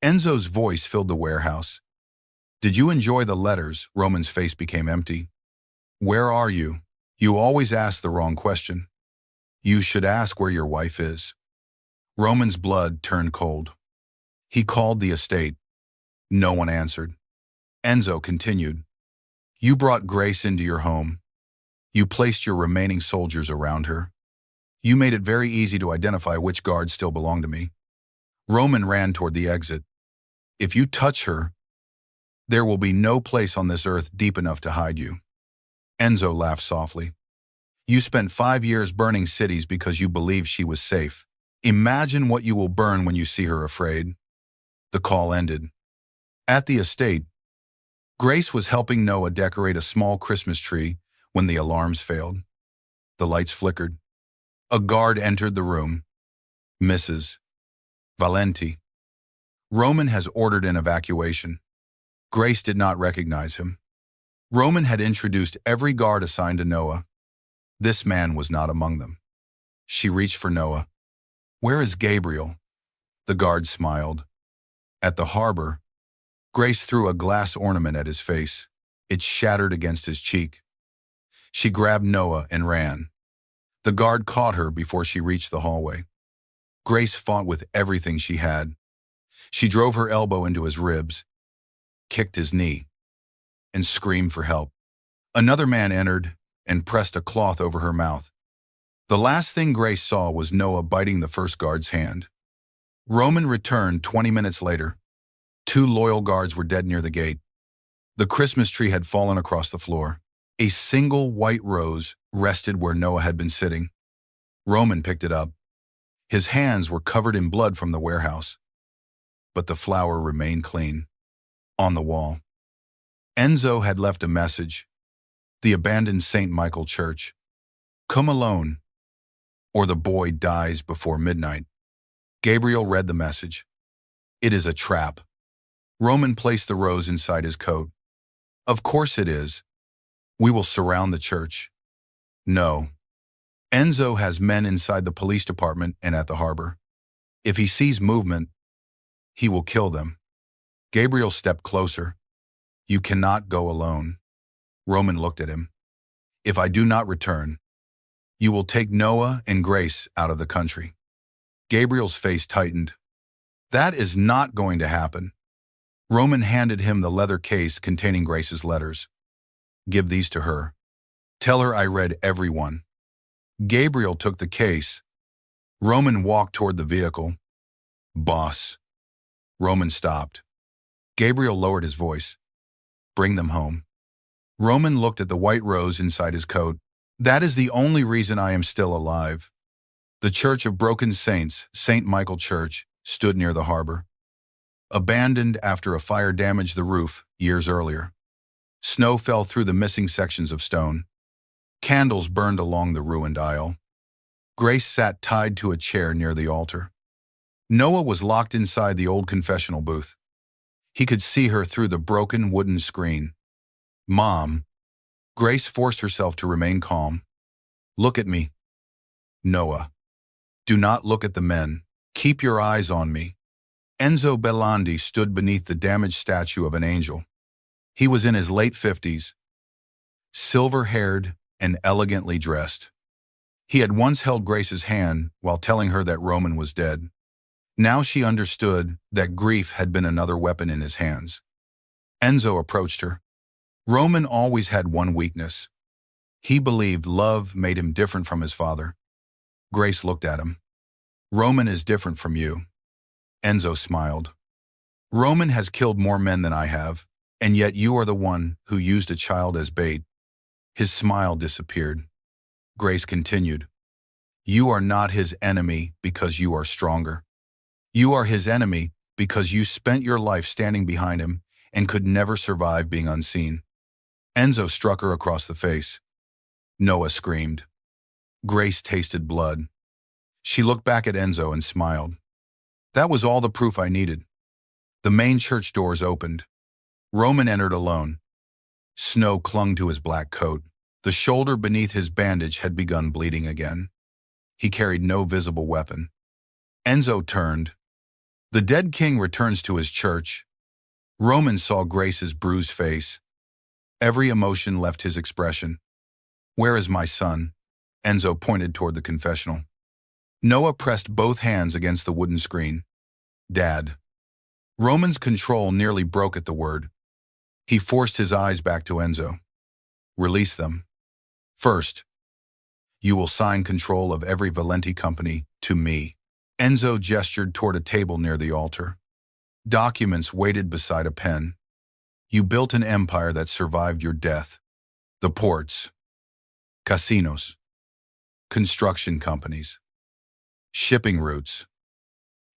Enzo's voice filled the warehouse. Did you enjoy the letters? Roman's face became empty. Where are you? You always ask the wrong question. You should ask where your wife is. Roman's blood turned cold. He called the estate. No one answered. Enzo continued. You brought Grace into your home. You placed your remaining soldiers around her. You made it very easy to identify which guards still belong to me. Roman ran toward the exit. If you touch her, there will be no place on this earth deep enough to hide you. Enzo laughed softly. You spent 5 years burning cities because you believed she was safe. Imagine what you will burn when you see her afraid. The call ended. At the estate, Grace was helping Noah decorate a small Christmas tree when the alarms failed. The lights flickered. A guard entered the room. Mrs. Valenti. Roman has ordered an evacuation. Grace did not recognize him. Roman had introduced every guard assigned to Noah. This man was not among them. She reached for Noah. Where is Gabriel? The guard smiled. At the harbor, Grace threw a glass ornament at his face. It shattered against his cheek. She grabbed Noah and ran. The guard caught her before she reached the hallway. Grace fought with everything she had. She drove her elbow into his ribs, kicked his knee, and screamed for help. Another man entered and pressed a cloth over her mouth. The last thing Grace saw was Noah biting the first guard's hand. Roman returned 20 minutes later. 2 loyal guards were dead near the gate. The Christmas tree had fallen across the floor. A single white rose rested where Noah had been sitting. Roman picked it up. His hands were covered in blood from the warehouse. But the flower remained clean. On the wall, Enzo had left a message. The abandoned St. Michael Church. Come alone, or the boy dies before midnight. Gabriel read the message. It is a trap. Roman placed the rose inside his coat. Of course it is. We will surround the church. No. Enzo has men inside the police department and at the harbor. If he sees movement, he will kill them. Gabriel stepped closer. You cannot go alone. Roman looked at him. If I do not return, you will take Noah and Grace out of the country. Gabriel's face tightened. That is not going to happen. Roman handed him the leather case containing Grace's letters. Give these to her. Tell her I read every one. Gabriel took the case. Roman walked toward the vehicle. Boss. Roman stopped. Gabriel lowered his voice. Bring them home. Roman looked at the white rose inside his coat. That is the only reason I am still alive. The Church of Broken Saints, St. Michael Church, stood near the harbor. Abandoned after a fire damaged the roof years earlier. Snow fell through the missing sections of stone. Candles burned along the ruined aisle. Grace sat tied to a chair near the altar. Noah was locked inside the old confessional booth. He could see her through the broken wooden screen. Mom. Grace forced herself to remain calm. Look at me. Noah. Do not look at the men. Keep your eyes on me. Enzo Bellandi stood beneath the damaged statue of an angel. He was in his late 50s, silver-haired and elegantly dressed. He had once held Grace's hand while telling her that Roman was dead. Now she understood that grief had been another weapon in his hands. Enzo approached her. Roman always had one weakness. He believed love made him different from his father. Grace looked at him. Roman is different from you. Enzo smiled. Roman has killed more men than I have, and yet you are the one who used a child as bait. His smile disappeared. Grace continued. You are not his enemy because you are stronger. You are his enemy because you spent your life standing behind him and could never survive being unseen. Enzo struck her across the face. Noah screamed. Grace tasted blood. She looked back at Enzo and smiled. That was all the proof I needed. The main church doors opened. Roman entered alone. Snow clung to his black coat. The shoulder beneath his bandage had begun bleeding again. He carried no visible weapon. Enzo turned. The dead king returns to his church. Roman saw Grace's bruised face. Every emotion left his expression. "Where is my son?" Enzo pointed toward the confessional. Noah pressed both hands against the wooden screen. "Dad." Roman's control nearly broke at the word. He forced his eyes back to Enzo. "Release them. First, you will sign control of every Valenti company to me." Enzo gestured toward a table near the altar. Documents waited beside a pen. "You built an empire that survived your death. The ports, casinos, construction companies, shipping routes,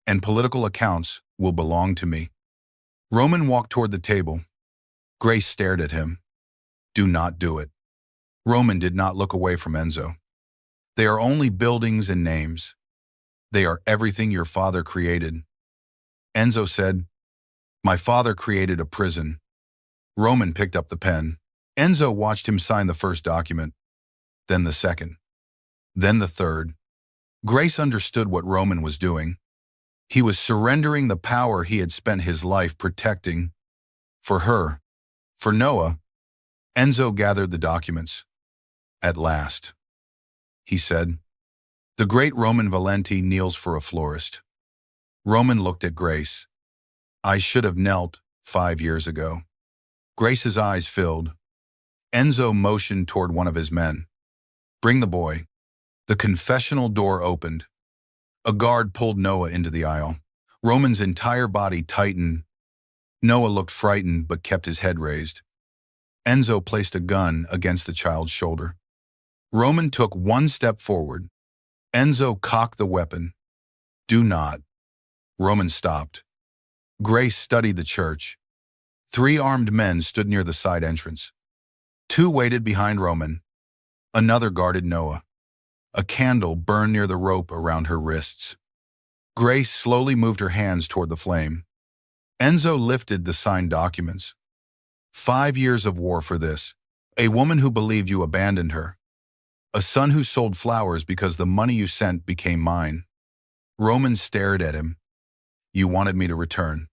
and political accounts will belong to me." Roman walked toward the table. Grace stared at him. "Do not do it." Roman did not look away from Enzo. "They are only buildings and names. They are everything your father created." Enzo said, "My father created a prison." Roman picked up the pen. Enzo watched him sign the first document, then the second, then the third. Grace understood what Roman was doing. He was surrendering the power he had spent his life protecting. For her, for Noah. Enzo gathered the documents. "At last," he said. "The great Roman Valenti kneels for a florist." Roman looked at Grace. "I should have knelt 5 years ago." Grace's eyes filled. Enzo motioned toward one of his men. "Bring the boy." The confessional door opened. A guard pulled Noah into the aisle. Roman's entire body tightened. Noah looked frightened but kept his head raised. Enzo placed a gun against the child's shoulder. Roman took one step forward. Enzo cocked the weapon. "Do not." Roman stopped. Grace studied the church. 3 armed men stood near the side entrance. 2 waited behind Roman. Another guarded Noah. A candle burned near the rope around her wrists. Grace slowly moved her hands toward the flame. Enzo lifted the signed documents. 5 years of war for this. A woman who believed you abandoned her. A son who sold flowers because the money you sent became mine. Roman stared at him. "You wanted me to return.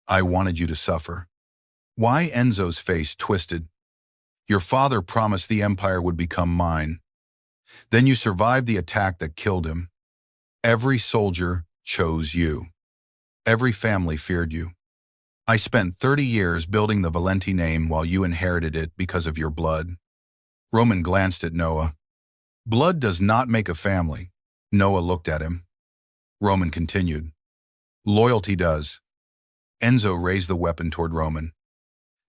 I wanted you to suffer." Why? Enzo's face twisted. "Your father promised the empire would become mine. Then you survived the attack that killed him. Every soldier chose you. Every family feared you. I spent 30 years building the Valenti name while you inherited it because of your blood." Roman glanced at Noah. "Blood does not make a family." Noah looked at him. Roman continued. "Loyalty does." Enzo raised the weapon toward Roman.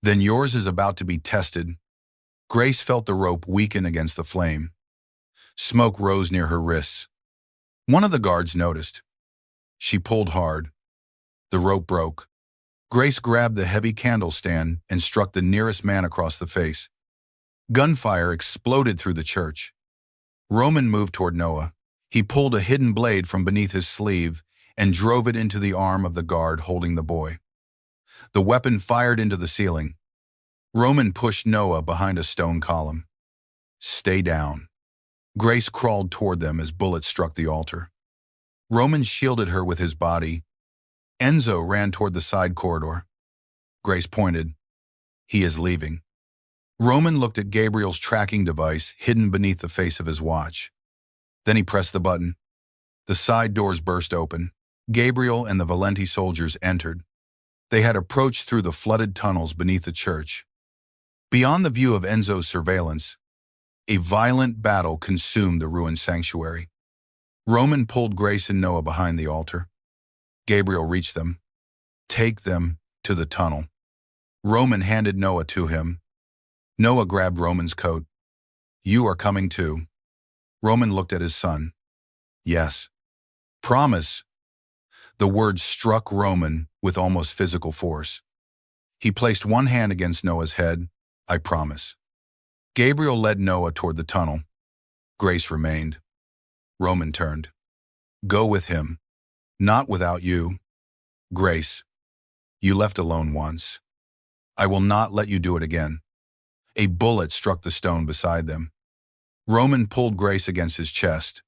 "Then yours is about to be tested." Grace felt the rope weaken against the flame. Smoke rose near her wrists. One of the guards noticed. She pulled hard. The rope broke. Grace grabbed the heavy candle stand and struck the nearest man across the face. Gunfire exploded through the church. Roman moved toward Noah. He pulled a hidden blade from beneath his sleeve and drove it into the arm of the guard holding the boy. The weapon fired into the ceiling. Roman pushed Noah behind a stone column. "Stay down." Grace crawled toward them as bullets struck the altar. Roman shielded her with his body. Enzo ran toward the side corridor. Grace pointed. "He is leaving." Roman looked at Gabriel's tracking device hidden beneath the face of his watch. Then he pressed the button. The side doors burst open. Gabriel and the Valenti soldiers entered. They had approached through the flooded tunnels beneath the church. Beyond the view of Enzo's surveillance, a violent battle consumed the ruined sanctuary. Roman pulled Grace and Noah behind the altar. Gabriel reached them. "Take them to the tunnel." Roman handed Noah to him. Noah grabbed Roman's coat. "You are coming too." Roman looked at his son. "Yes." "Promise." The words struck Roman with almost physical force. He placed one hand against Noah's head. "I promise." Gabriel led Noah toward the tunnel. Grace remained. Roman turned. "Go with him. Not without you." "Grace, you left alone once. I will not let you do it again." A bullet struck the stone beside them. Roman pulled Grace against his chest.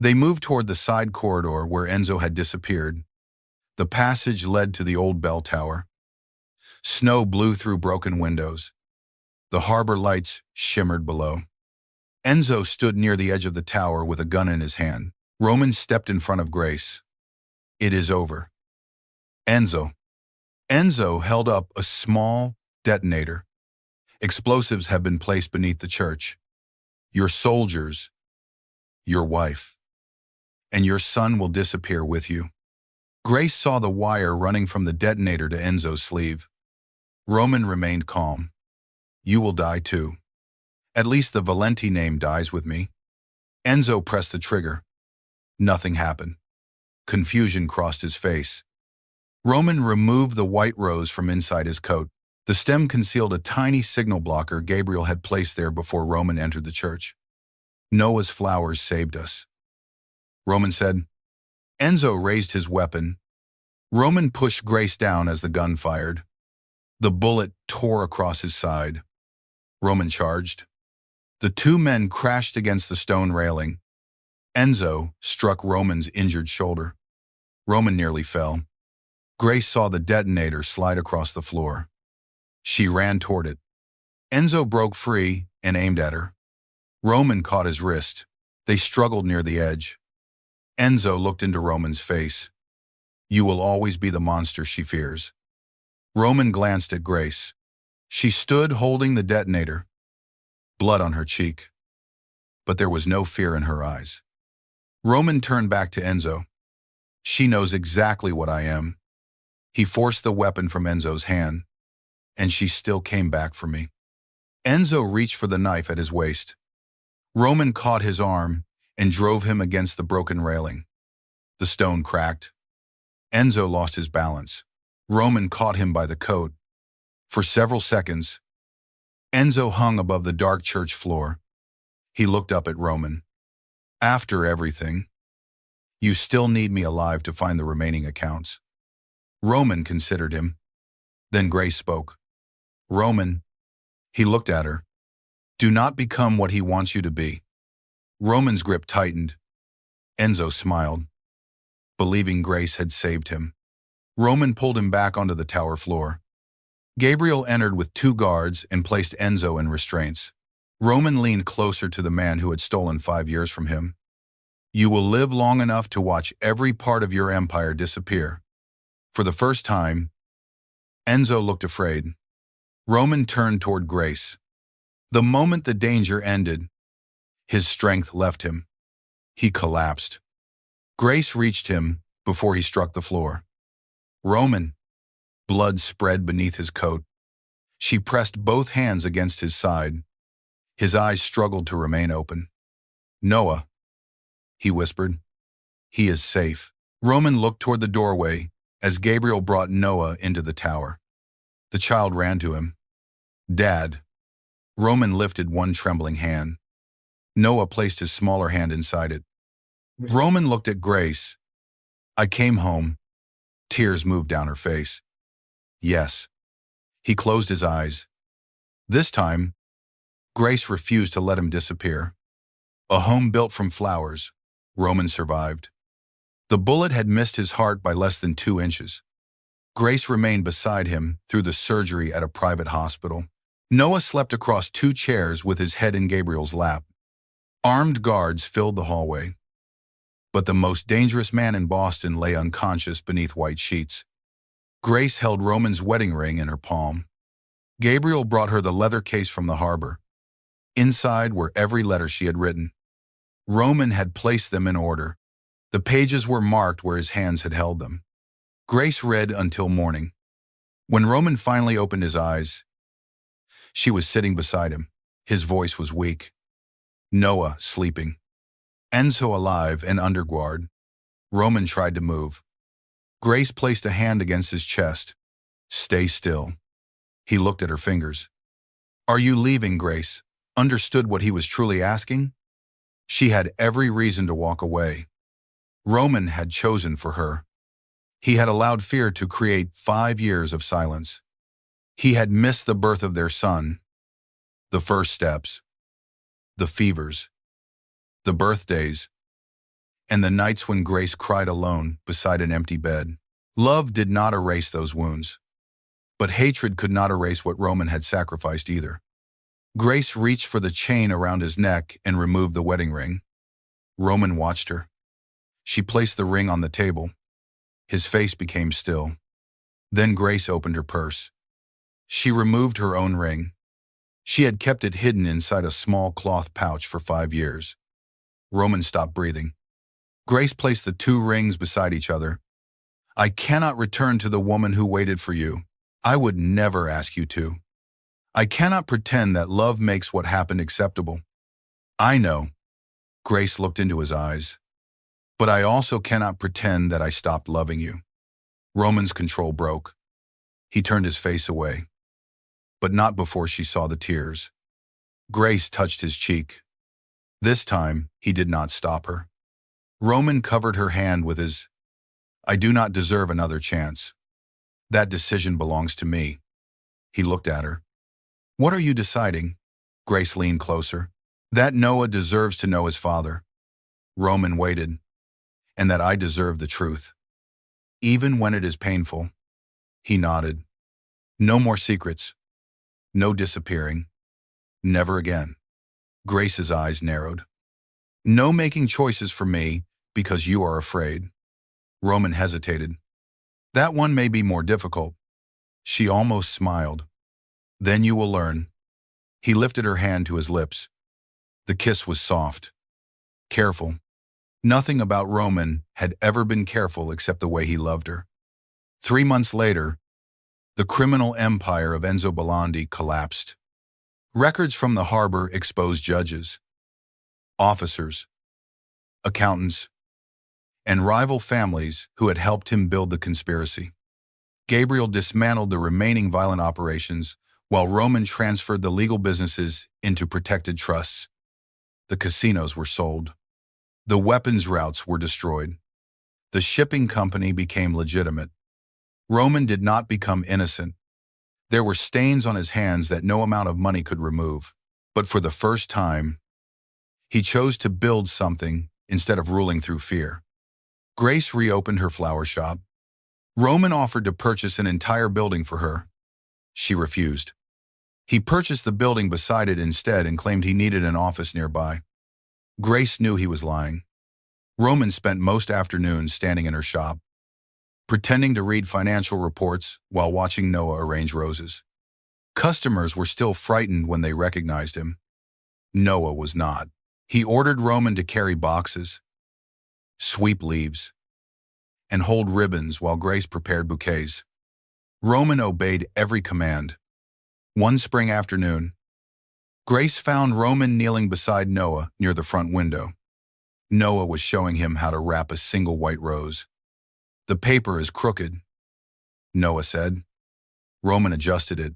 They moved toward the side corridor where Enzo had disappeared. The passage led to the old bell tower. Snow blew through broken windows. The harbor lights shimmered below. Enzo stood near the edge of the tower with a gun in his hand. Roman stepped in front of Grace. "It is over." Enzo. Enzo held up a small detonator. "Explosives have been placed beneath the church. Your soldiers, your wife, and your son will disappear with you." Grace saw the wire running from the detonator to Enzo's sleeve. Roman remained calm. "You will die too. At least the Valenti name dies with me." Enzo pressed the trigger. Nothing happened. Confusion crossed his face. Roman removed the white rose from inside his coat. The stem concealed a tiny signal blocker Gabriel had placed there before Roman entered the church. "Noah's flowers saved us," Roman said. Enzo raised his weapon. Roman pushed Grace down as the gun fired. The bullet tore across his side. Roman charged. The two men crashed against the stone railing. Enzo struck Roman's injured shoulder. Roman nearly fell. Grace saw the detonator slide across the floor. She ran toward it. Enzo broke free and aimed at her. Roman caught his wrist. They struggled near the edge. Enzo looked into Roman's face. "You will always be the monster she fears." Roman glanced at Grace. She stood holding the detonator, blood on her cheek. But there was no fear in her eyes. Roman turned back to Enzo. "She knows exactly what I am." He forced the weapon from Enzo's hand, and she still came back for me. Enzo reached for the knife at his waist. Roman caught his arm and drove him against the broken railing. The stone cracked. Enzo lost his balance. Roman caught him by the coat. For several seconds, Enzo hung above the dark church floor. He looked up at Roman. "After everything, you still need me alive to find the remaining accounts." Roman considered him. Then Grace spoke. "Roman," he looked at her, "do not become what he wants you to be." Roman's grip tightened. Enzo smiled, believing Grace had saved him. Roman pulled him back onto the tower floor. Gabriel entered with 2 guards and placed Enzo in restraints. Roman leaned closer to the man who had stolen 5 years from him. "You will live long enough to watch every part of your empire disappear." For the first time, Enzo looked afraid. Roman turned toward Grace. The moment the danger ended, his strength left him. He collapsed. Grace reached him before he struck the floor. "Roman." Blood spread beneath his coat. She pressed both hands against his side. His eyes struggled to remain open. "Noah," he whispered. "He is safe." Roman looked toward the doorway as Gabriel brought Noah into the tower. The child ran to him. "Dad." Roman lifted one trembling hand. Noah placed his smaller hand inside it. Roman looked at Grace. "I came home." Tears moved down her face. "Yes." He closed his eyes. This time, Grace refused to let him disappear. A home built from flowers, Roman survived. The bullet had missed his heart by less than 2 inches. Grace remained beside him through the surgery at a private hospital. Noah slept across 2 chairs with his head in Gabriel's lap. Armed guards filled the hallway. But the most dangerous man in Boston lay unconscious beneath white sheets. Grace held Roman's wedding ring in her palm. Gabriel brought her the leather case from the harbor. Inside were every letter she had written. Roman had placed them in order. The pages were marked where his hands had held them. Grace read until morning. When Roman finally opened his eyes, she was sitting beside him. His voice was weak. Noah sleeping. Enzo alive and Underworld. Roman tried to move. Grace placed a hand against his chest. "Stay still." He looked at her fingers. "Are you leaving, Grace?" Understood what he was truly asking. She had every reason to walk away. Roman had chosen for her. He had allowed fear to create 5 years of silence. He had missed the birth of their son, the first steps, the fevers, the birthdays, and the nights when Grace cried alone beside an empty bed. Love did not erase those wounds, but hatred could not erase what Roman had sacrificed either. Grace reached for the chain around his neck and removed the wedding ring. Roman watched her. She placed the ring on the table. His face became still. Then Grace opened her purse. She removed her own ring. She had kept it hidden inside a small cloth pouch for 5 years. Roman stopped breathing. Grace placed the two rings beside each other. I cannot return to the woman who waited for you. I would never ask you to. I cannot pretend that love makes what happened acceptable. I know. Grace looked into his eyes. But I also cannot pretend that I stopped loving you. Roman's control broke. He turned his face away. But not before she saw the tears. Grace touched his cheek. This time, he did not stop her. Roman covered her hand with his, I do not deserve another chance. That decision belongs to me. He looked at her. What are you deciding? Grace leaned closer. That Noah deserves to know his father. Roman waited. And that I deserve the truth. Even when it is painful. He nodded. No more secrets. No disappearing. Never again. Grace's eyes narrowed. No making choices for me because you are afraid. Roman hesitated. That one may be more difficult. She almost smiled. Then you will learn. He lifted her hand to his lips. The kiss was soft. Careful. Nothing about Roman had ever been careful except the way he loved her. 3 months later, the criminal empire of Enzo Belandi collapsed. Records from the harbor exposed judges, officers, accountants, and rival families who had helped him build the conspiracy. Gabriel dismantled the remaining violent operations while Roman transferred the legal businesses into protected trusts. The casinos were sold. The weapons routes were destroyed. The shipping company became legitimate. Roman did not become innocent. There were stains on his hands that no amount of money could remove. But for the first time, he chose to build something instead of ruling through fear. Grace reopened her flower shop. Roman offered to purchase an entire building for her. She refused. He purchased the building beside it instead and claimed he needed an office nearby. Grace knew he was lying. Roman spent most afternoons standing in her shop, pretending to read financial reports while watching Noah arrange roses. Customers were still frightened when they recognized him. Noah was not. He ordered Roman to carry boxes, sweep leaves, and hold ribbons while Grace prepared bouquets. Roman obeyed every command. One spring afternoon, Grace found Roman kneeling beside Noah near the front window. Noah was showing him how to wrap a single white rose. The paper is crooked, Noah said. Roman adjusted it.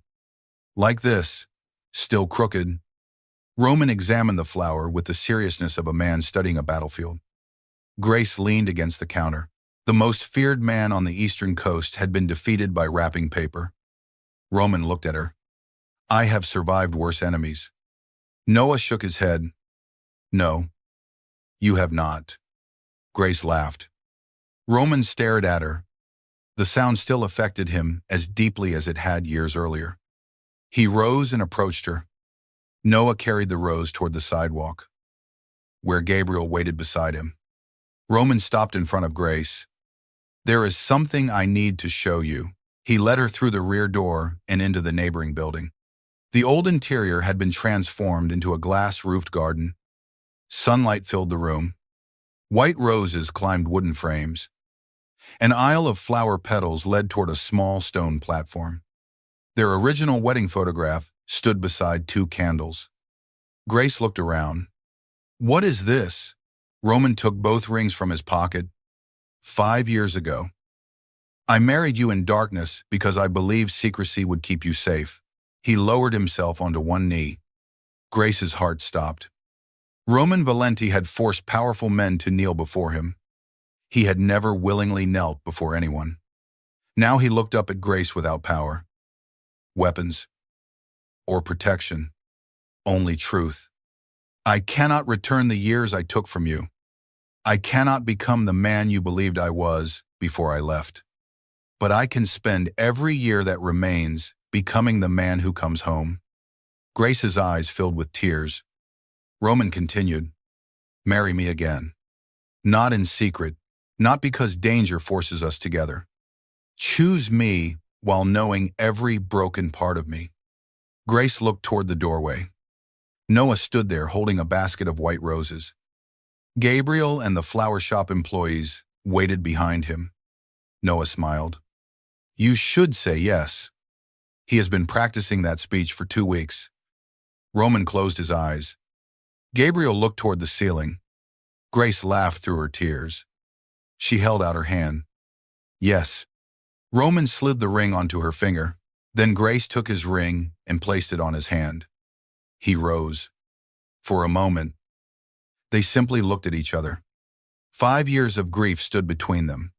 Like this, still crooked. Roman examined the flower with the seriousness of a man studying a battlefield. Grace leaned against the counter. The most feared man on the eastern coast had been defeated by wrapping paper. Roman looked at her. I have survived worse enemies. Noah shook his head. No, you have not. Grace laughed. Roman stared at her. The sound still affected him as deeply as it had years earlier. He rose and approached her. Noah carried the rose toward the sidewalk, where Gabriel waited beside him. Roman stopped in front of Grace. There is something I need to show you. He led her through the rear door and into the neighboring building. The old interior had been transformed into a glass-roofed garden. Sunlight filled the room. White roses climbed wooden frames. An aisle of flower petals led toward a small stone platform. Their original wedding photograph stood beside 2 candles. Grace looked around. What is this? Roman took both rings from his pocket. 5 years ago. I married you in darkness because I believed secrecy would keep you safe. He lowered himself onto one knee. Grace's heart stopped. Roman Valenti had forced powerful men to kneel before him. He had never willingly knelt before anyone. Now he looked up at Grace without power. Weapons. Or protection. Only truth. I cannot return the years I took from you. I cannot become the man you believed I was before I left. but I can spend every year that remains becoming the man who comes home." Grace's eyes filled with tears. Roman continued, "Marry me again. Not in secret, not because danger forces us together. Choose me while knowing every broken part of me." Grace looked toward the doorway. Noah stood there holding a basket of white roses. Gabriel and the flower shop employees waited behind him. Noah smiled. "You should say yes. He has been practicing that speech for 2 weeks." Roman closed his eyes. Gabriel looked toward the ceiling. Grace laughed through her tears. She held out her hand. "Yes." Roman slid the ring onto her finger. Then Grace took his ring and placed it on his hand. He rose. For a moment, they simply looked at each other. 5 years of grief stood between them.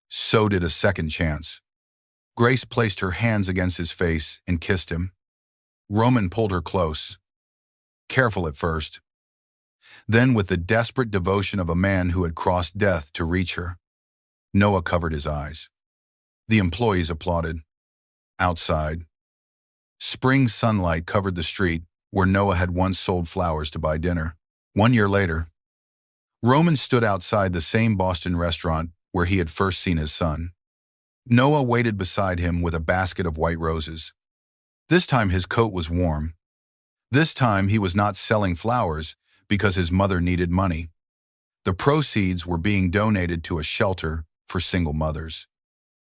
So did a second chance. Grace placed her hands against his face and kissed him. Roman pulled her close. Careful at first. Then, with the desperate devotion of a man who had crossed death to reach her, Noah covered his eyes. The employees applauded. Outside, spring sunlight covered the street where Noah had once sold flowers to buy dinner. 1 year later, Roman stood outside the same Boston restaurant where he had first seen his son. Noah waited beside him with a basket of white roses. This time his coat was warm. This time he was not selling flowers because his mother needed money. The proceeds were being donated to a shelter for single mothers.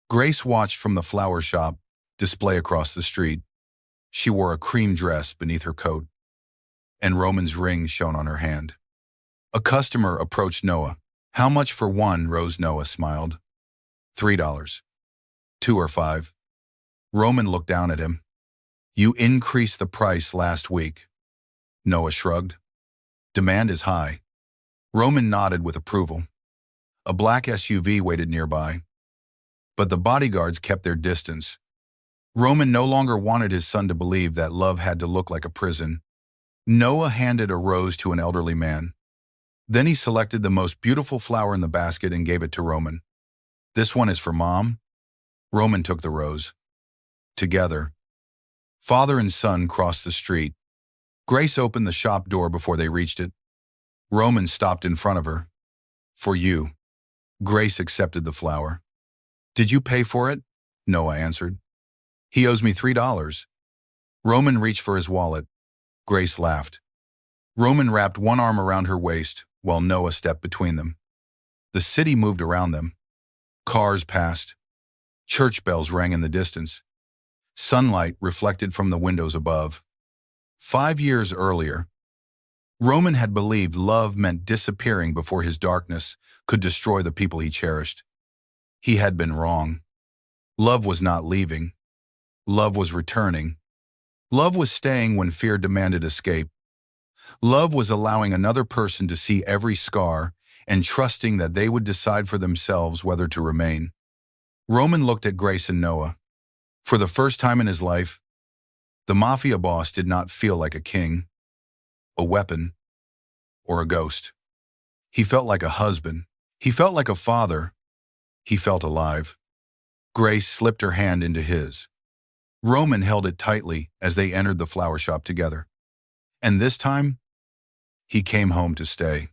Grace watched from the flower shop display across the street. She wore a cream dress beneath her coat, and Roman's ring shone on her hand. A customer approached Noah. "How much for one?" Noah smiled. $3. 2 or 5. Roman looked down at him. "You increased the price last week." Noah shrugged. "Demand is high." Roman nodded with approval. A black SUV waited nearby, but the bodyguards kept their distance. Roman no longer wanted his son to believe that love had to look like a prison. Noah handed a rose to an elderly man. Then he selected the most beautiful flower in the basket and gave it to Roman. "This one is for Mom." Roman took the rose. Together, father and son crossed the street. Grace opened the shop door before they reached it. Roman stopped in front of her. "For you." Grace accepted the flower. "Did you pay for it?" Noah answered. "He owes me $3. Roman reached for his wallet. Grace laughed. Roman wrapped one arm around her waist while Noah stepped between them. The city moved around them. Cars passed. Church bells rang in the distance. Sunlight reflected from the windows above. 5 years earlier, Roman had believed love meant disappearing before his darkness could destroy the people he cherished. He had been wrong. Love was not leaving. Love was returning. Love was staying when fear demanded escape. Love was allowing another person to see every scar and trusting that they would decide for themselves whether to remain. Roman looked at Grace and Noah. For the first time in his life, the Mafia boss did not feel like a king, a weapon, or a ghost. He felt like a husband. He felt like a father. He felt alive. Grace slipped her hand into his. Roman held it tightly as they entered the flower shop together. And this time, he came home to stay.